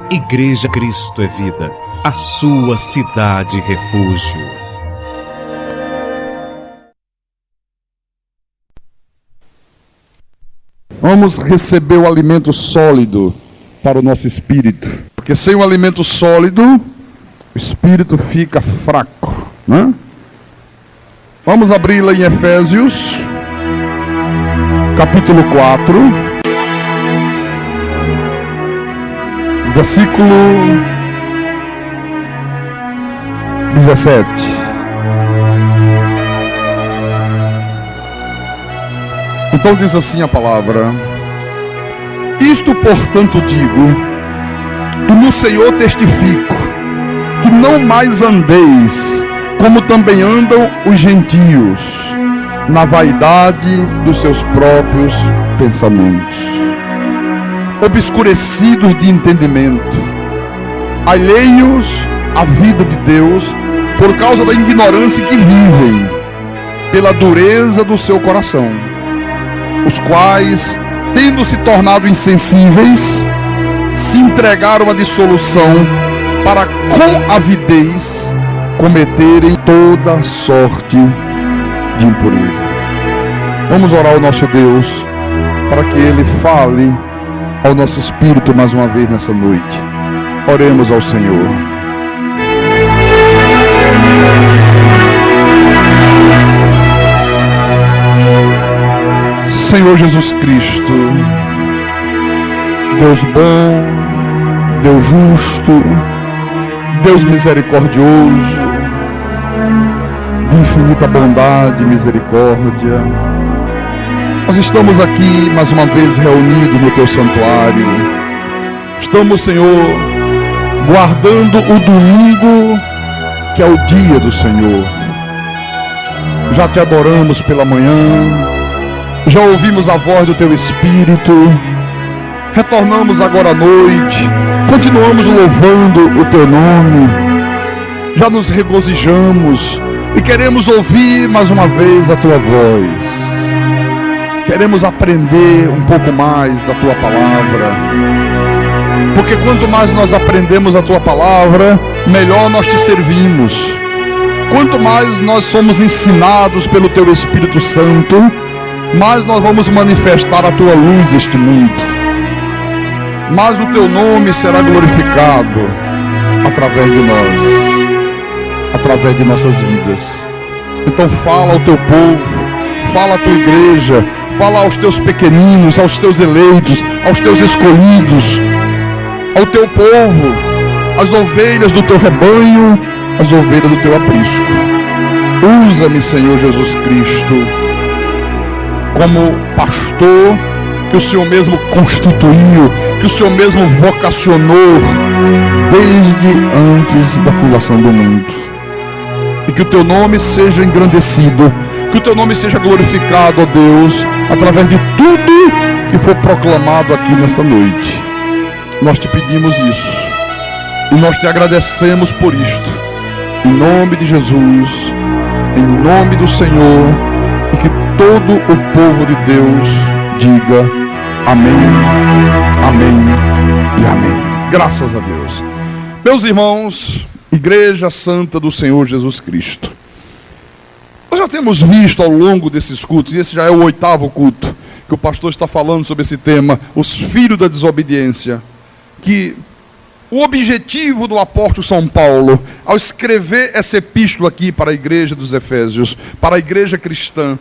Igreja Cristo é Vida, a sua cidade refúgio. Vamos receber o alimento sólido para o nosso espírito. Porque sem o alimento sólido, o espírito fica fraco, né? Vamos abrir lá em Efésios, capítulo 4, versículo 17. Então diz assim a palavra: isto, portanto, digo, e no Senhor testifico, que não mais andeis como também andam os gentios, na vaidade dos seus próprios pensamentos, obscurecidos de entendimento, alheios à vida de Deus, por causa da ignorância que vivem, pela dureza do seu coração, os quais, tendo se tornado insensíveis, se entregaram à dissolução, para com avidez cometerem toda sorte de impureza. Vamos orar ao nosso Deus, para que Ele fale ao nosso espírito mais uma vez nessa noite. Oremos ao Senhor. Senhor Jesus Cristo, Deus bom, Deus justo, Deus misericordioso, de infinita bondade e misericórdia, nós estamos aqui mais uma vez reunidos no Teu santuário. Estamos, Senhor, guardando o domingo, que é o dia do Senhor. Já Te adoramos pela manhã, já ouvimos a voz do Teu Espírito, retornamos agora à noite, continuamos louvando o Teu nome, já nos regozijamos e queremos ouvir mais uma vez a Tua voz. Queremos aprender um pouco mais da Tua palavra, porque quanto mais nós aprendemos a Tua palavra, melhor nós Te servimos. Quanto mais nós somos ensinados pelo Teu Espírito Santo, mais nós vamos manifestar a Tua luz neste mundo, mas o Teu nome será glorificado através de nós, através de nossas vidas. Então fala ao Teu povo, fala à Tua igreja, fala aos Teus pequeninos, aos Teus eleitos, aos Teus escolhidos, ao Teu povo, as ovelhas do Teu rebanho, as ovelhas do Teu aprisco. Usa-me, Senhor Jesus Cristo, como pastor que o Senhor mesmo constituiu, que o Senhor mesmo vocacionou desde antes da fundação do mundo. E que o Teu nome seja engrandecido, que o Teu nome seja glorificado, ó Deus, através de tudo que for proclamado aqui nessa noite. Nós Te pedimos isso e nós Te agradecemos por isto, em nome de Jesus, em nome do Senhor, e que todo o povo de Deus diga amém, amém e amém. Graças a Deus. Meus irmãos, Igreja Santa do Senhor Jesus Cristo, nós já temos visto ao longo desses cultos, e esse já é o 8º culto que o pastor está falando sobre esse tema, os filhos da desobediência, que o objetivo do apóstolo São Paulo, ao escrever essa epístola aqui para a igreja dos Efésios, para a igreja cristã,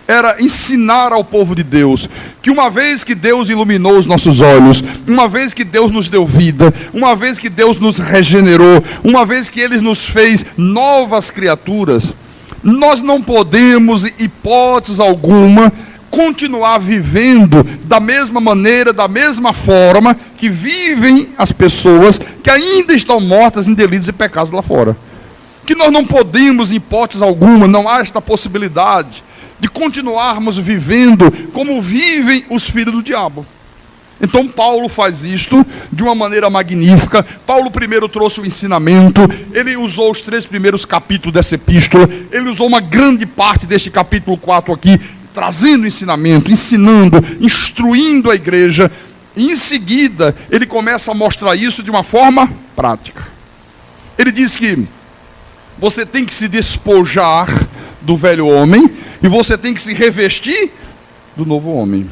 era ensinar ao povo de Deus que uma vez que Deus iluminou os nossos olhos, uma vez que Deus nos deu vida, uma vez que Deus nos regenerou, uma vez que Ele nos fez novas criaturas, nós não podemos, hipótese alguma, continuar vivendo da mesma maneira, da mesma forma que vivem as pessoas que ainda estão mortas em delitos e pecados lá fora. Que nós não podemos, em hipótese alguma, não há esta possibilidade de continuarmos vivendo como vivem os filhos do diabo. Então Paulo faz isto de uma maneira magnífica. Paulo primeiro trouxe o ensinamento, ele usou os 3 primeiros capítulos dessa epístola, ele usou uma grande parte deste capítulo 4 aqui, trazendo ensinamento, ensinando, instruindo a igreja, E em seguida, ele começa a mostrar isso de uma forma prática. Ele diz que você tem que se despojar do velho homem e você tem que se revestir do novo homem.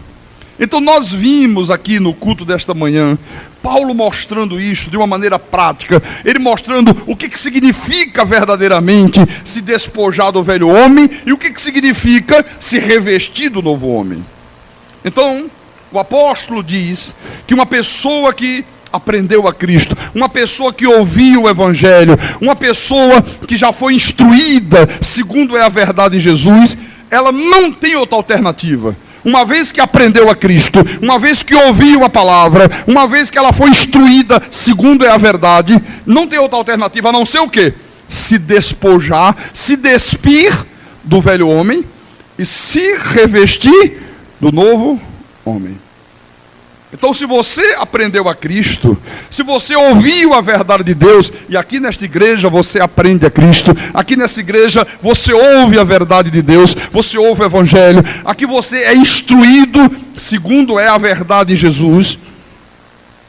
Então nós vimos aqui no culto desta manhã Paulo mostrando isso de uma maneira prática, ele mostrando o que significa verdadeiramente se despojar do velho homem e o que significa se revestir do novo homem. Então, o apóstolo diz que uma pessoa que aprendeu a Cristo, uma pessoa que ouviu o Evangelho, uma pessoa que já foi instruída segundo é a verdade em Jesus, ela não tem outra alternativa. Uma vez que aprendeu a Cristo, uma vez que ouviu a palavra, uma vez que ela foi instruída segundo é a verdade, não tem outra alternativa a não ser o quê? Se despojar, se despir do velho homem e se revestir do novo homem. Então, se você aprendeu a Cristo, se você ouviu a verdade de Deus, e aqui nesta igreja você aprende a Cristo, aqui nessa igreja você ouve a verdade de Deus, você ouve o Evangelho, aqui você é instruído segundo é a verdade em Jesus.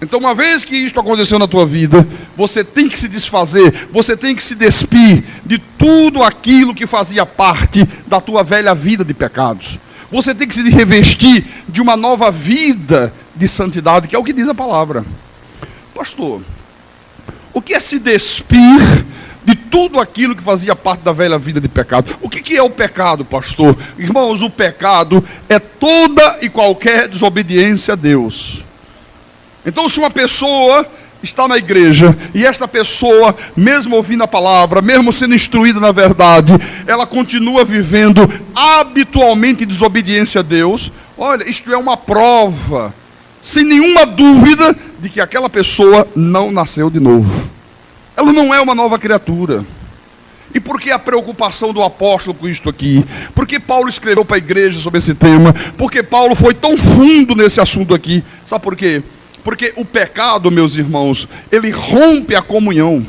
Então, uma vez que isto aconteceu na tua vida, você tem que se desfazer, você tem que se despir de tudo aquilo que fazia parte da tua velha vida de pecados. Você tem que se revestir de uma nova vida de santidade, que é o que diz a palavra. Pastor, o que é se despir de tudo aquilo que fazia parte da velha vida de pecado? O que é o pecado, pastor? Irmãos, o pecado é toda e qualquer desobediência a Deus. Então, se uma pessoa está na igreja, e esta pessoa, mesmo ouvindo a palavra, mesmo sendo instruída na verdade, ela continua vivendo habitualmente em desobediência a Deus, olha, isto é uma prova, sem nenhuma dúvida, de que aquela pessoa não nasceu de novo. Ela não é uma nova criatura. E por que a preocupação do apóstolo com isto aqui? Por que Paulo escreveu para a igreja sobre esse tema? Por que Paulo foi tão fundo nesse assunto aqui? Sabe por quê? Porque o pecado, meus irmãos, ele rompe a comunhão.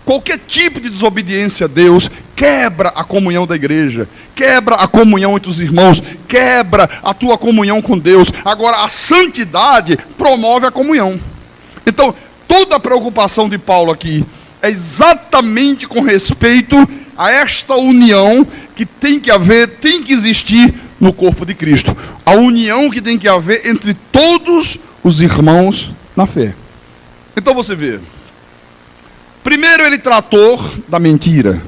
Qualquer tipo de desobediência a Deus quebra a comunhão da igreja, quebra a comunhão entre os irmãos, quebra a tua comunhão com Deus. Agora, a santidade promove a comunhão. Então, toda a preocupação de Paulo aqui é exatamente com respeito a esta união que tem que haver, tem que existir no corpo de Cristo. A união que tem que haver entre todos os irmãos na fé. Então você vê, primeiro ele tratou da mentira.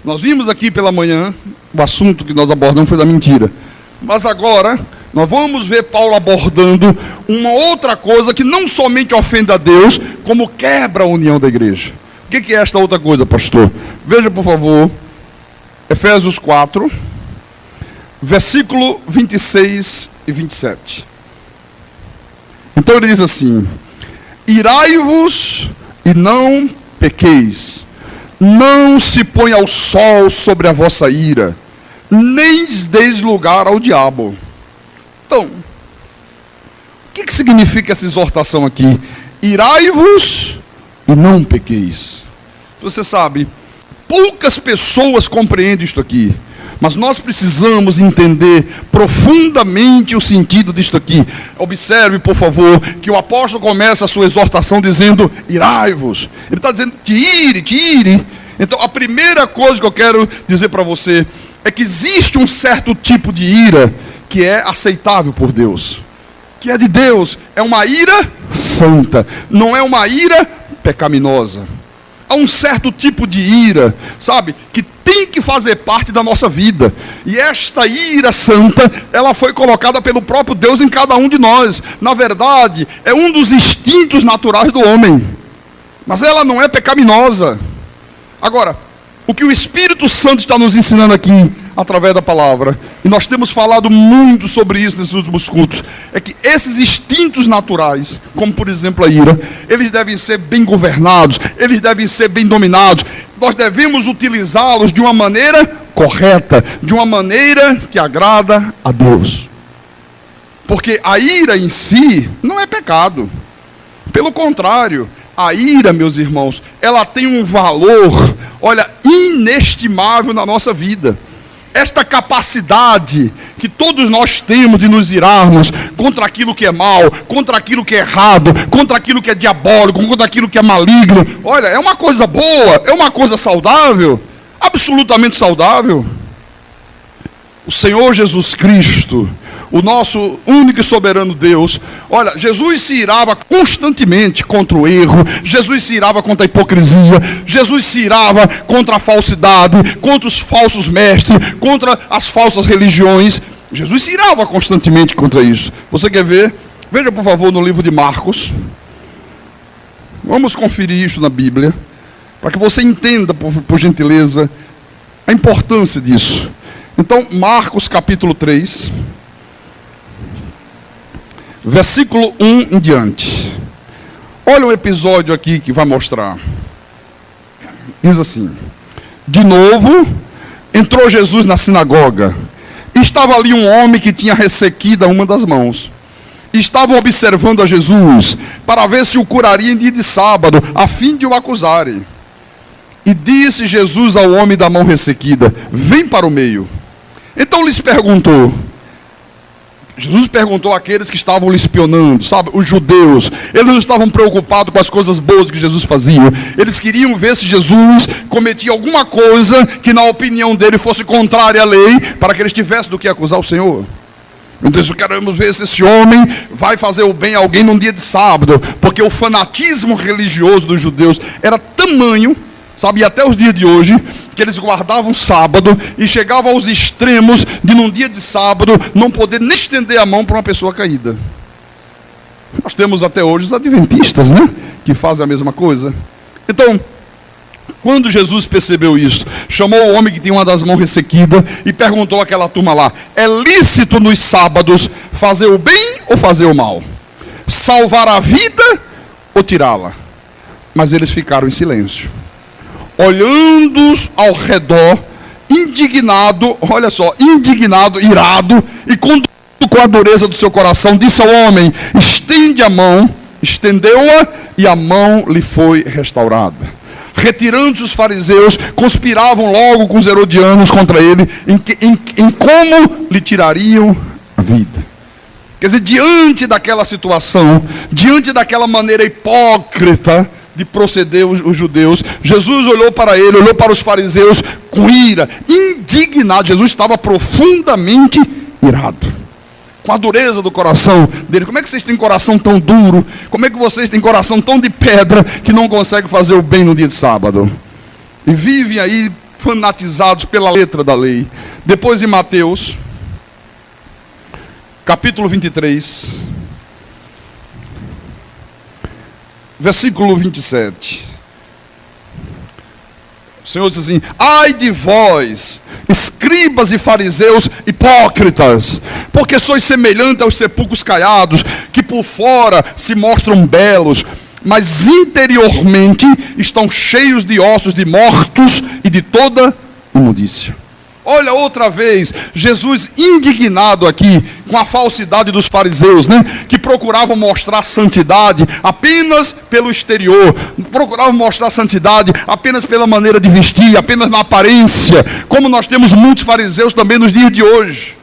Nós vimos aqui pela manhã, o assunto que nós abordamos foi da mentira. Mas agora, nós vamos ver Paulo abordando uma outra coisa que não somente ofende a Deus, como quebra a união da igreja. O que é esta outra coisa, pastor? Veja, por favor, Efésios 4, versículo 26 e 27. Então ele diz assim: irai-vos e não pequeis, não se ponha ao sol sobre a vossa ira, nem deis lugar ao diabo. Então, o que significa essa exortação aqui? Irai-vos e não pequeis. Você sabe, poucas pessoas compreendem isto aqui, mas nós precisamos entender profundamente o sentido disto aqui. Observe, por favor, que o apóstolo começa a sua exortação dizendo: irai-vos. Ele está dizendo: te ire. Então, a primeira coisa que eu quero dizer para você é que existe um certo tipo de ira que é aceitável por Deus, que é de Deus. É uma ira santa, não é uma ira pecaminosa. Há um certo tipo de ira, sabe, que tem que fazer parte da nossa vida. E esta ira santa, ela foi colocada pelo próprio Deus em cada um de nós. Na verdade, é um dos instintos naturais do homem. Mas ela não é pecaminosa. Agora, o que o Espírito Santo está nos ensinando aqui, através da palavra, e nós temos falado muito sobre isso nesses últimos cultos, é que esses instintos naturais, como por exemplo a ira, eles devem ser bem governados, eles devem ser bem dominados. Nós devemos utilizá-los de uma maneira correta, de uma maneira que agrada a Deus. Porque a ira em si não é pecado. Pelo contrário, a ira, meus irmãos, ela tem um valor, olha, inestimável na nossa vida. esta capacidade que todos nós temos de nos irarmos contra aquilo que é mal, contra aquilo que é errado, contra aquilo que é diabólico, contra aquilo que é maligno. Olha, é uma coisa boa, é uma coisa saudável, absolutamente saudável. O Senhor Jesus Cristo, o nosso único e soberano Deus, olha, Jesus se irava constantemente contra o erro, Jesus se irava contra a hipocrisia, Jesus se irava contra a falsidade, contra os falsos mestres, contra as falsas religiões. Jesus se irava constantemente contra isso. Você quer ver? Veja, por favor, no livro de Marcos. Vamos conferir isso na Bíblia, para que você entenda, por gentileza, a importância disso. Então, Marcos capítulo 3, versículo 1 em diante. Olha um episódio aqui que vai mostrar. Diz assim: de novo, entrou Jesus na sinagoga. Estava ali um homem que tinha ressequida uma das mãos. Estavam observando a Jesus, para ver se o curaria em dia de sábado, a fim de o acusarem. E disse Jesus ao homem da mão ressequida: vem para o meio. Então lhes perguntou. Jesus perguntou àqueles que estavam lhe espionando, sabe, os judeus. Eles não estavam preocupados com as coisas boas que Jesus fazia. Eles queriam ver se Jesus cometia alguma coisa que, na opinião dele, fosse contrária à lei, para que eles tivessem do que acusar o Senhor. Então, queremos ver se esse homem vai fazer o bem a alguém num dia de sábado, porque o fanatismo religioso dos judeus era tamanho, sabe, e até os dias de hoje, que eles guardavam sábado e chegavam aos extremos de, num dia de sábado, não poder nem estender a mão para uma pessoa caída. Nós temos até hoje os adventistas, né, que fazem a mesma coisa. Então, quando Jesus percebeu isso, chamou o homem que tinha uma das mãos ressequida e perguntou àquela turma lá: é lícito nos sábados fazer o bem ou fazer o mal? Salvar a vida ou tirá-la? Mas eles ficaram em silêncio, olhando ao redor, indignado, olha só, indignado, irado, e com a dureza do seu coração, disse ao homem: estende a mão. Estendeu-a e a mão lhe foi restaurada. Retirando-se os fariseus, conspiravam logo com os herodianos contra ele, em como lhe tirariam a vida. Quer dizer, diante daquela situação, diante daquela maneira hipócrita de proceder os judeus, Jesus olhou para ele, olhou para os fariseus com ira, indignado. Jesus estava profundamente irado, com a dureza do coração dele. Como é que vocês têm coração tão duro? Como é que vocês têm coração tão de pedra que não conseguem fazer o bem no dia de sábado? E vivem aí fanatizados pela letra da lei. Depois em Mateus, capítulo 23, versículo 27. O Senhor diz assim: ai de vós, escribas e fariseus hipócritas, porque sois semelhantes aos sepulcros caiados, que por fora se mostram belos, mas interiormente estão cheios de ossos de mortos e de toda imundícia. Olha outra vez, Jesus indignado aqui com a falsidade dos fariseus, né? Que procuravam mostrar santidade apenas pelo exterior, procuravam mostrar santidade apenas pela maneira de vestir, apenas na aparência, como nós temos muitos fariseus também nos dias de hoje,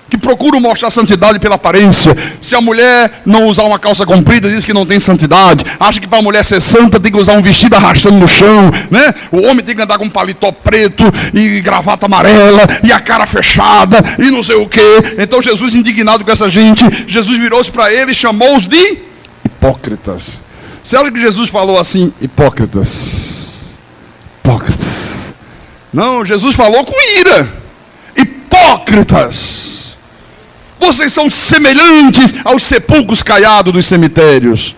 que procuram mostrar santidade pela aparência. Se a mulher não usar uma calça comprida, diz que não tem santidade. Acha que para a mulher ser santa tem que usar um vestido arrastando no chão, né? O homem tem que andar com um paletó preto e gravata amarela e a cara fechada e não sei o quê. Então Jesus, indignado com essa gente, Jesus virou-se para ele e chamou-os de hipócritas. Você olha que Jesus falou assim: hipócritas, hipócritas. Não, Jesus falou com ira: hipócritas. Vocês são semelhantes aos sepulcros caiados dos cemitérios,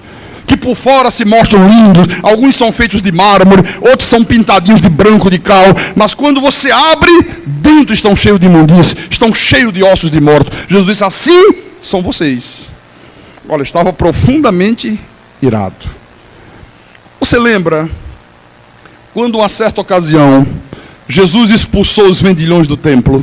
que por fora se mostram lindos, alguns são feitos de mármore, outros são pintadinhos de branco de cal, mas quando você abre, dentro estão cheios de imundícia, estão cheios de ossos de mortos. Jesus disse: assim são vocês. Olha, estava profundamente irado. Você lembra quando, uma certa ocasião, Jesus expulsou os vendilhões do templo?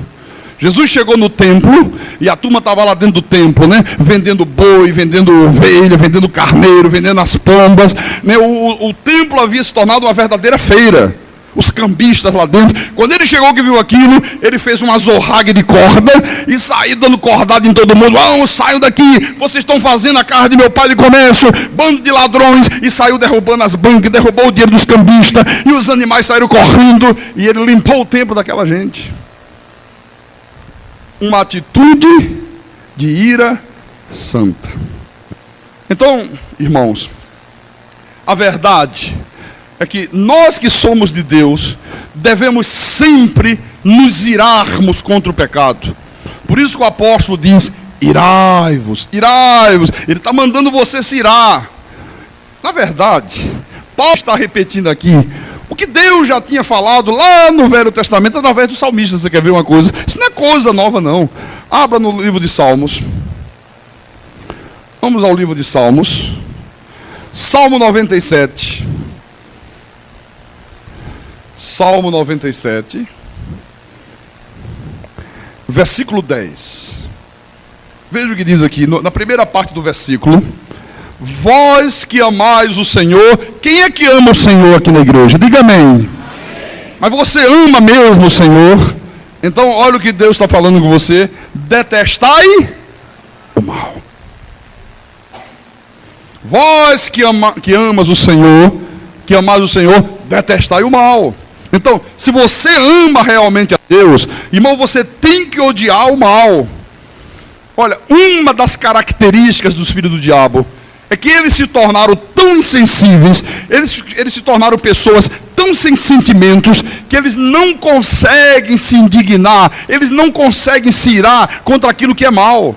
Jesus chegou no templo e a turma estava lá dentro do templo, né? Vendendo boi, vendendo ovelha, vendendo carneiro, vendendo as pombas, né? O templo havia se tornado uma verdadeira feira. os cambistas lá dentro. Quando ele chegou que viu aquilo, ele fez uma zorrague de corda e saiu dando cordada em todo mundo. Saiam daqui, vocês estão fazendo a casa de meu pai de comércio, bando de ladrões. E saiu derrubando as bancas, derrubou o dinheiro dos cambistas, e os animais saíram correndo, e ele limpou o templo daquela gente. Uma atitude de ira santa. Então, irmãos, a verdade é que nós que somos de Deus devemos sempre nos irarmos contra o pecado. Por isso que o apóstolo diz: irai-vos, irai-vos. Ele está mandando você se irar. Na verdade, Paulo está repetindo aqui o que Deus já tinha falado lá no Velho Testamento através do salmista. Você quer ver uma coisa? Isso não é coisa nova, não. Abra no livro de Salmos. Vamos ao livro de Salmos. Salmo 97. Salmo 97. Versículo 10. Veja o que diz aqui, na primeira parte do versículo. Vós que amais o Senhor. Quem é que ama o Senhor aqui na igreja? Diga amém. Amém. Mas você ama mesmo o Senhor? Então olha o que Deus está falando com você. Detestai o mal. Vós que amas o Senhor, que amais o Senhor, detestai o mal. Então, se você ama realmente a Deus, irmão, você tem que odiar o mal. Olha, uma das características dos filhos do diabo é que eles se tornaram tão insensíveis, eles se tornaram pessoas tão sem sentimentos, que eles não conseguem se indignar, eles não conseguem se irar contra aquilo que é mal.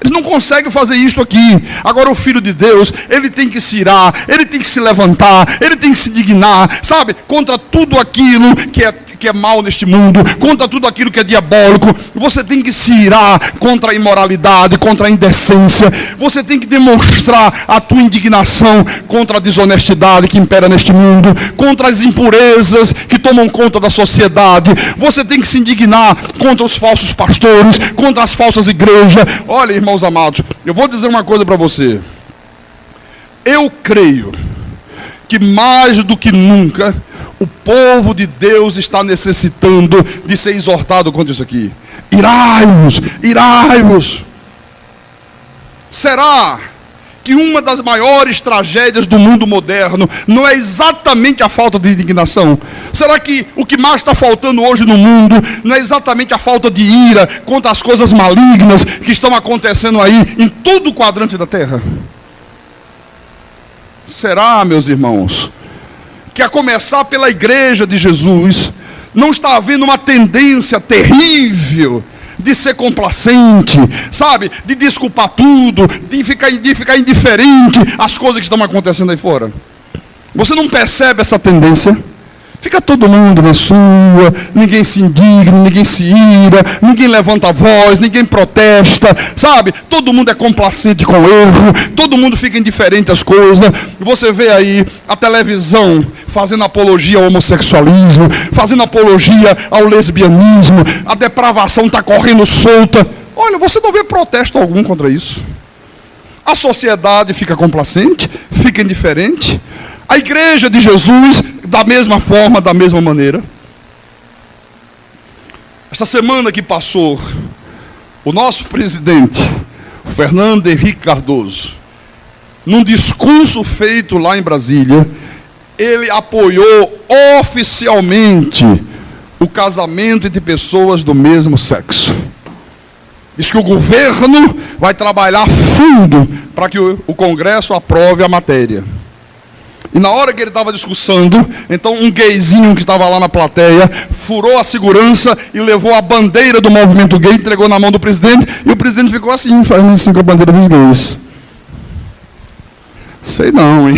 Eles não conseguem fazer isso aqui. Agora o Filho de Deus, ele tem que se irar, ele tem que se levantar, ele tem que se dignar, sabe? Contra tudo aquilo que é mal neste mundo, contra tudo aquilo que é diabólico. Você tem que se irar contra a imoralidade, contra a indecência. Você tem que demonstrar a tua indignação contra a desonestidade que impera neste mundo, contra as impurezas que tomam conta da sociedade. Você tem que se indignar contra os falsos pastores, contra as falsas igrejas. Olha, irmãos amados, eu vou dizer uma coisa para você. Eu creio que mais do que nunca o povo de Deus está necessitando de ser exortado contra isso aqui. Irai-vos, irai-vos. Será que uma das maiores tragédias do mundo moderno não é exatamente a falta de indignação? Será que o que mais está faltando hoje no mundo não é exatamente a falta de ira contra as coisas malignas que estão acontecendo aí em todo o quadrante da terra? Será, meus irmãos, que a começar pela igreja de Jesus, não está havendo uma tendência terrível de ser complacente, sabe? De desculpar tudo, de ficar indiferente às coisas que estão acontecendo aí fora? Você não percebe essa tendência? Fica todo mundo na sua, ninguém se indigna, ninguém se ira, ninguém levanta a voz, ninguém protesta, sabe? Todo mundo é complacente com o erro, todo mundo fica indiferente às coisas. Você vê aí a televisão fazendo apologia ao homossexualismo, fazendo apologia ao lesbianismo, a depravação está correndo solta. Olha, você não vê protesto algum contra isso. A sociedade fica complacente, fica indiferente. A igreja de Jesus, da mesma forma, da mesma maneira. Esta semana que passou, o nosso presidente, Fernando Henrique Cardoso, num discurso feito lá em Brasília, ele apoiou oficialmente o casamento entre pessoas do mesmo sexo. Diz que o governo vai trabalhar fundo para que o Congresso aprove a matéria. E na hora que ele estava discursando, então um gayzinho que estava lá na plateia furou a segurança e levou a bandeira do movimento gay, entregou na mão do presidente, e o presidente ficou assim, fazendo assim com a bandeira dos gays. Sei não, hein?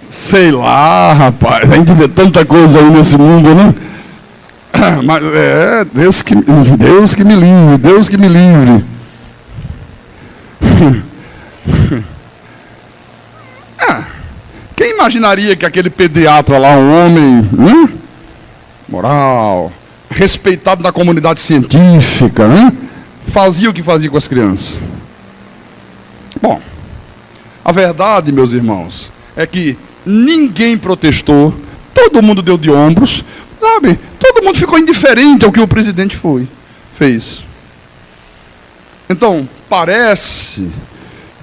Sei lá, rapaz, a gente vê tanta coisa aí nesse mundo, né? Mas Deus que me livre, Deus que me livre. Quem imaginaria que aquele pediatra lá, um homem moral, respeitado na comunidade científica, fazia o que fazia com as crianças? Bom, A verdade, meus irmãos, é que ninguém protestou, todo mundo deu de ombros, sabe? Todo mundo ficou indiferente ao que o presidente fez. Então, parece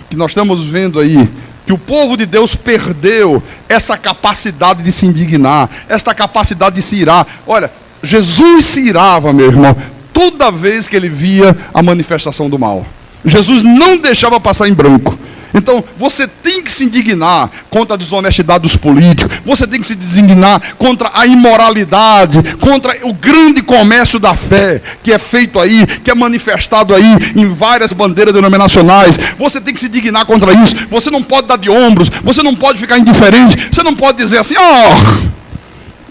que nós estamos vendo aí que o povo de Deus perdeu essa capacidade de se indignar, essa capacidade de se irar. Olha, Jesus se irava, meu irmão, toda vez que ele via a manifestação do mal. Jesus não deixava passar em branco. Então, você tem que se indignar contra a desonestidade dos políticos, você tem que se indignar contra a imoralidade, contra o grande comércio da fé, que é feito aí, que é manifestado aí em várias bandeiras denominacionais. Você tem que se indignar contra isso. Você não pode dar de ombros, você não pode ficar indiferente, você não pode dizer assim,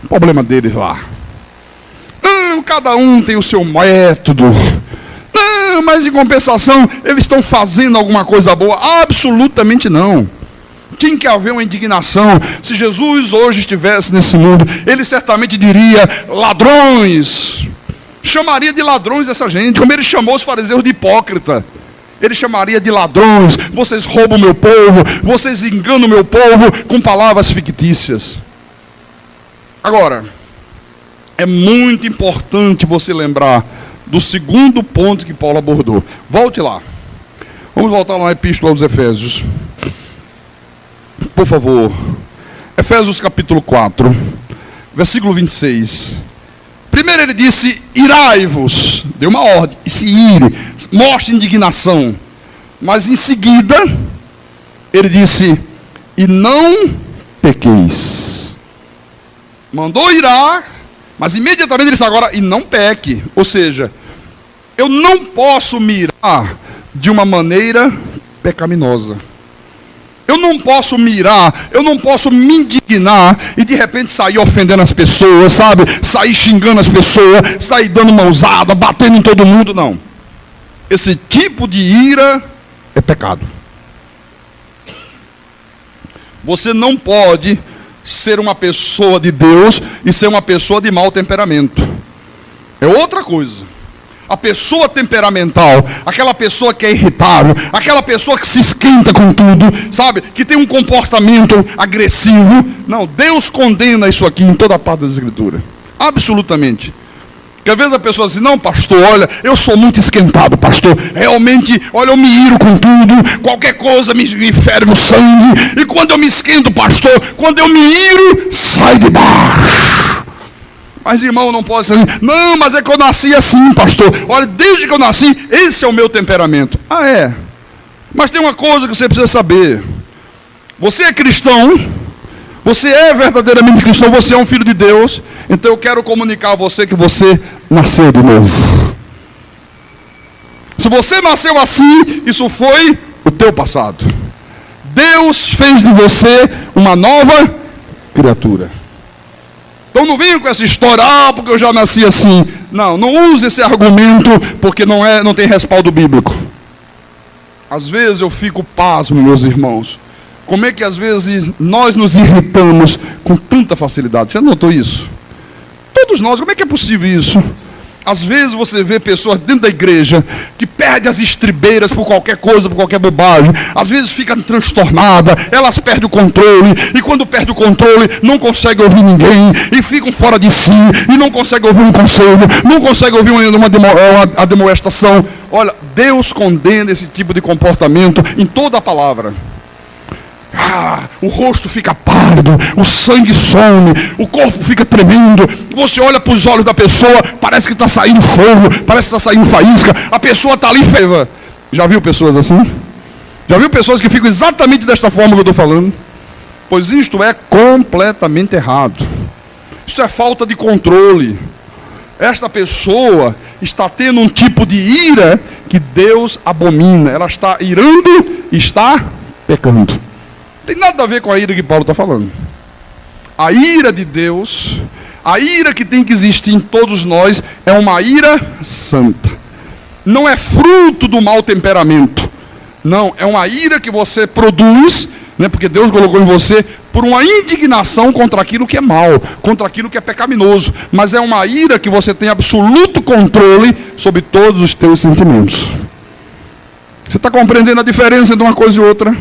problema deles lá. Cada um tem o seu método. Mas em compensação, eles estão fazendo alguma coisa boa? Absolutamente não. Tinha que haver uma indignação. Se Jesus hoje estivesse nesse mundo, ele certamente diria, ladrões. Chamaria de ladrões essa gente, como ele chamou os fariseus de hipócrita. Ele chamaria de ladrões, vocês roubam o meu povo, vocês enganam o meu povo com palavras fictícias. Agora, é muito importante você lembrar do segundo ponto que Paulo abordou. Volte lá. Vamos voltar lá na Epístola aos Efésios. Por favor. Efésios capítulo 4, versículo 26. Primeiro ele disse, irai-vos. Deu uma ordem, se ire, mostre indignação. Mas em seguida, ele disse, e não pequeis. Mandou irar, mas imediatamente ele disse agora, e não peque. Ou seja, eu não posso me irar de uma maneira pecaminosa. Eu não posso me irar, eu não posso me indignar e de repente sair ofendendo as pessoas, sabe? Sair xingando as pessoas, sair dando mãozada, batendo em todo mundo, não. Esse tipo de ira é pecado. Você não pode ser uma pessoa de Deus e ser uma pessoa de mau temperamento. É outra coisa. A pessoa temperamental, aquela pessoa que é irritável, aquela pessoa que se esquenta com tudo, sabe? Que tem um comportamento agressivo. Não, Deus condena isso aqui em toda a parte das Escrituras. Absolutamente. Porque às vezes a pessoa diz, não, pastor, olha, eu sou muito esquentado, pastor. Realmente, olha, eu me iro com tudo. Qualquer coisa me ferve o sangue. E quando eu me esquento, pastor, quando eu me iro, sai de baixo. Mas irmão, não pode ser assim. Não, mas é que eu nasci assim, pastor. Olha, desde que eu nasci, esse é o meu temperamento. Ah, é? Mas tem uma coisa que você precisa saber. Você é cristão. Você é verdadeiramente cristão. Você é um filho de Deus. Então eu quero comunicar a você que você nasceu de novo. Se você nasceu assim, isso foi o teu passado. Deus fez de você uma nova criatura. Então não venha com essa história, porque eu já nasci assim. Não, não use esse argumento, porque não tem respaldo bíblico. Às vezes eu fico pasmo, meus irmãos. Como é que às vezes nós nos irritamos com tanta facilidade? Você notou isso? Todos nós, como é que é possível isso? Às vezes você vê pessoas dentro da igreja que perdem as estribeiras por qualquer coisa, por qualquer bobagem. Às vezes ficam transtornadas, elas perdem o controle. E quando perdem o controle, não conseguem ouvir ninguém. E ficam fora de si. E não conseguem ouvir um conselho. Não conseguem ouvir uma demonstração. Olha, Deus condena esse tipo de comportamento em toda a palavra. O rosto fica pálido, o sangue some, o corpo fica tremendo. Você olha para os olhos da pessoa, parece que está saindo fogo, parece que está saindo faísca. A pessoa está ali ferva. Já viu pessoas assim? Já viu pessoas que ficam exatamente desta forma que eu estou falando? Pois isto é completamente errado. Isso é falta de controle. Esta pessoa está tendo um tipo de ira que Deus abomina. Ela está irando e está pecando. Não tem nada a ver com a ira que Paulo está falando. A ira de Deus, a ira que tem que existir em todos nós, é uma ira santa. Não é fruto do mau temperamento. Não, é uma ira que você produz, né, porque Deus colocou em você, por uma indignação contra aquilo que é mal, contra aquilo que é pecaminoso. Mas é uma ira que você tem absoluto controle sobre todos os teus sentimentos. Você está compreendendo a diferença entre uma coisa e outra?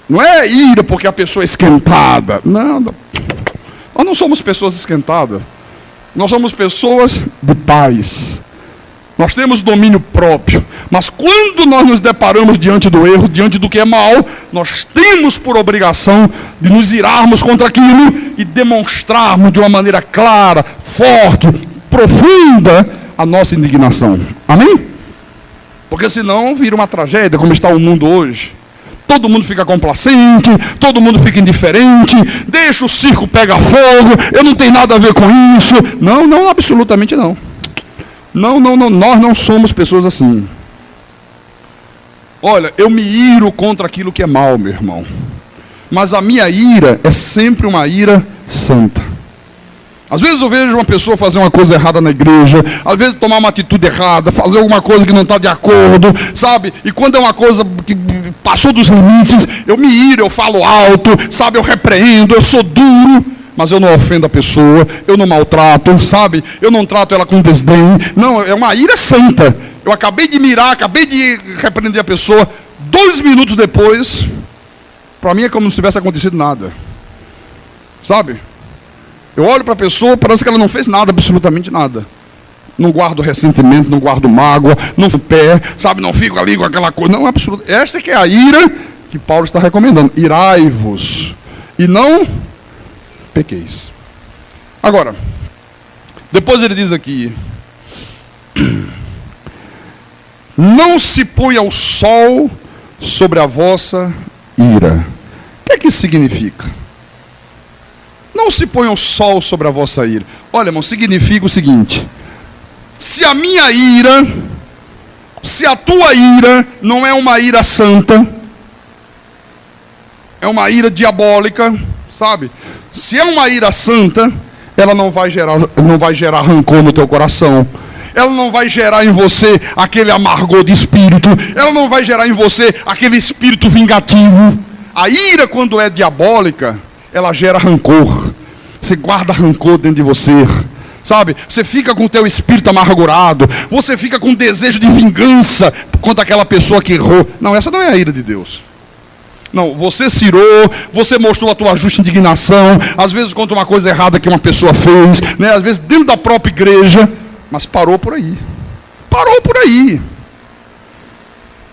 Não é ira porque a pessoa é esquentada. Não, nós não somos pessoas esquentadas. Nós somos pessoas de paz. Nós temos domínio próprio. Mas quando nós nos deparamos diante do erro, diante do que é mal, nós temos por obrigação de nos irarmos contra aquilo e demonstrarmos de uma maneira clara, forte, profunda a nossa indignação. Amém? Porque senão vira uma tragédia, como está o mundo hoje. Todo mundo fica complacente, todo mundo fica indiferente, deixa o circo pegar fogo, eu não tenho nada a ver com isso. Não, absolutamente não. Não, nós não somos pessoas assim. Olha, eu me iro contra aquilo que é mal, meu irmão. Mas a minha ira é sempre uma ira santa. Às vezes eu vejo uma pessoa fazer uma coisa errada na igreja, às vezes tomar uma atitude errada, fazer alguma coisa que não está de acordo, sabe? E quando é uma coisa que passou dos limites, eu me iro, eu falo alto, sabe? Eu repreendo, eu sou duro, mas eu não ofendo a pessoa, eu não maltrato, sabe? Eu não trato ela com desdém. Não, é uma ira santa. Eu acabei de mirar, acabei de repreender a pessoa, 2 minutos depois, para mim é como se tivesse acontecido nada. Sabe? Eu olho para a pessoa, parece que ela não fez nada, absolutamente nada. Não guardo ressentimento, não guardo mágoa, não fico pé, sabe? Não fico ali com aquela coisa. Não, absolutamente. Esta que é a ira que Paulo está recomendando. Irai-vos e não pequeis. Agora, depois ele diz aqui: não se ponha o sol sobre a vossa ira. O que é que isso significa? Não se ponha o sol sobre a vossa ira. Olha, irmão, significa o seguinte: se a minha ira, se a tua ira não é uma ira santa, é uma ira diabólica, sabe? Se é uma ira santa, ela não vai gerar rancor no teu coração. Ela não vai gerar em você aquele amargor de espírito. Ela não vai gerar em você aquele espírito vingativo. A ira, quando é diabólica, ela gera rancor. Você guarda rancor dentro de você, sabe? Você fica com o teu espírito amargurado. Você fica com desejo de vingança contra aquela pessoa que errou. Não, essa não é a ira de Deus. Não, você se irou, você mostrou a tua justa indignação, às vezes contra uma coisa errada que uma pessoa fez, né? Às vezes dentro da própria igreja, mas parou por aí. Parou por aí.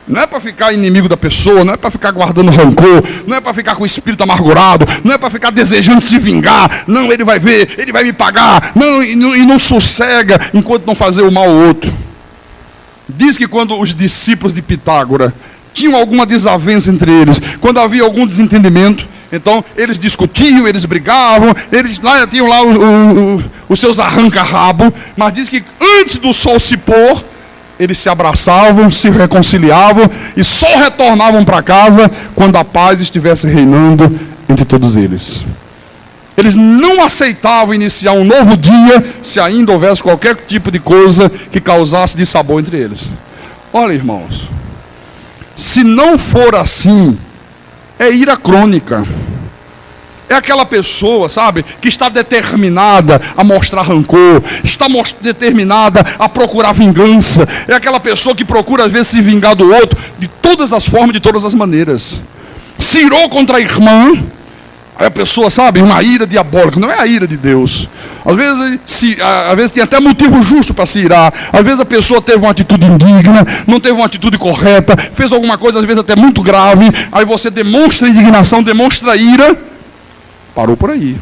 Não é para ficar inimigo da pessoa, não é para ficar guardando rancor, não é para ficar com o espírito amargurado, não é para ficar desejando se vingar. Não, ele vai ver, ele vai me pagar. Não, e não sossega enquanto não fazer o mal ao outro. Diz que quando os discípulos de Pitágoras tinham alguma desavença entre eles, quando havia algum desentendimento, então eles discutiam, eles brigavam, eles lá tinham lá os seus arranca-rabo, mas diz que antes do sol se pôr, eles se abraçavam, se reconciliavam e só retornavam para casa quando a paz estivesse reinando entre todos eles. Eles não aceitavam iniciar um novo dia se ainda houvesse qualquer tipo de coisa que causasse dissabor entre eles. Olha, irmãos, se não for assim, é ira crônica. É aquela pessoa, sabe, que está determinada a mostrar rancor, está determinada a procurar vingança. É aquela pessoa que procura, às vezes, se vingar do outro de todas as formas, de todas as maneiras. Se irou contra a irmã, aí a pessoa, sabe, uma ira diabólica, não é a ira de Deus. Às vezes tem até motivo justo para se irar. Às vezes a pessoa teve uma atitude indigna, não teve uma atitude correta, fez alguma coisa, às vezes até muito grave. Aí você demonstra indignação, demonstra ira. Parou por aí.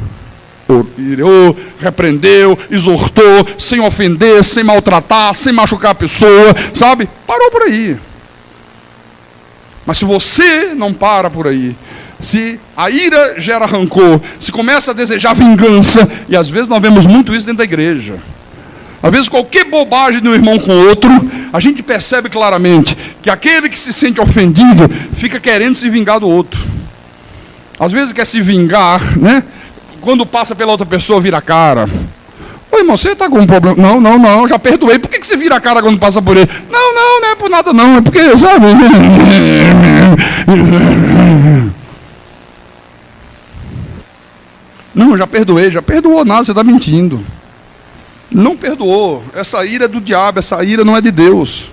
Irou, repreendeu, exortou, sem ofender, sem maltratar, sem machucar a pessoa, sabe? Parou por aí. Mas se você não para por aí, se a ira gera rancor, se começa a desejar vingança, e às vezes nós vemos muito isso dentro da igreja. Às vezes qualquer bobagem de um irmão com outro, a gente percebe claramente que aquele que se sente ofendido fica querendo se vingar do outro. Às vezes quer se vingar, né? Quando passa pela outra pessoa, vira a cara. Ô irmão, você está com um problema? Não, já perdoei. Por que você vira a cara quando passa por ele? Não é por nada não, é porque, sabe? Não, já perdoei, já perdoou nada, você está mentindo. Não perdoou. Essa ira é do diabo, essa ira não é de Deus.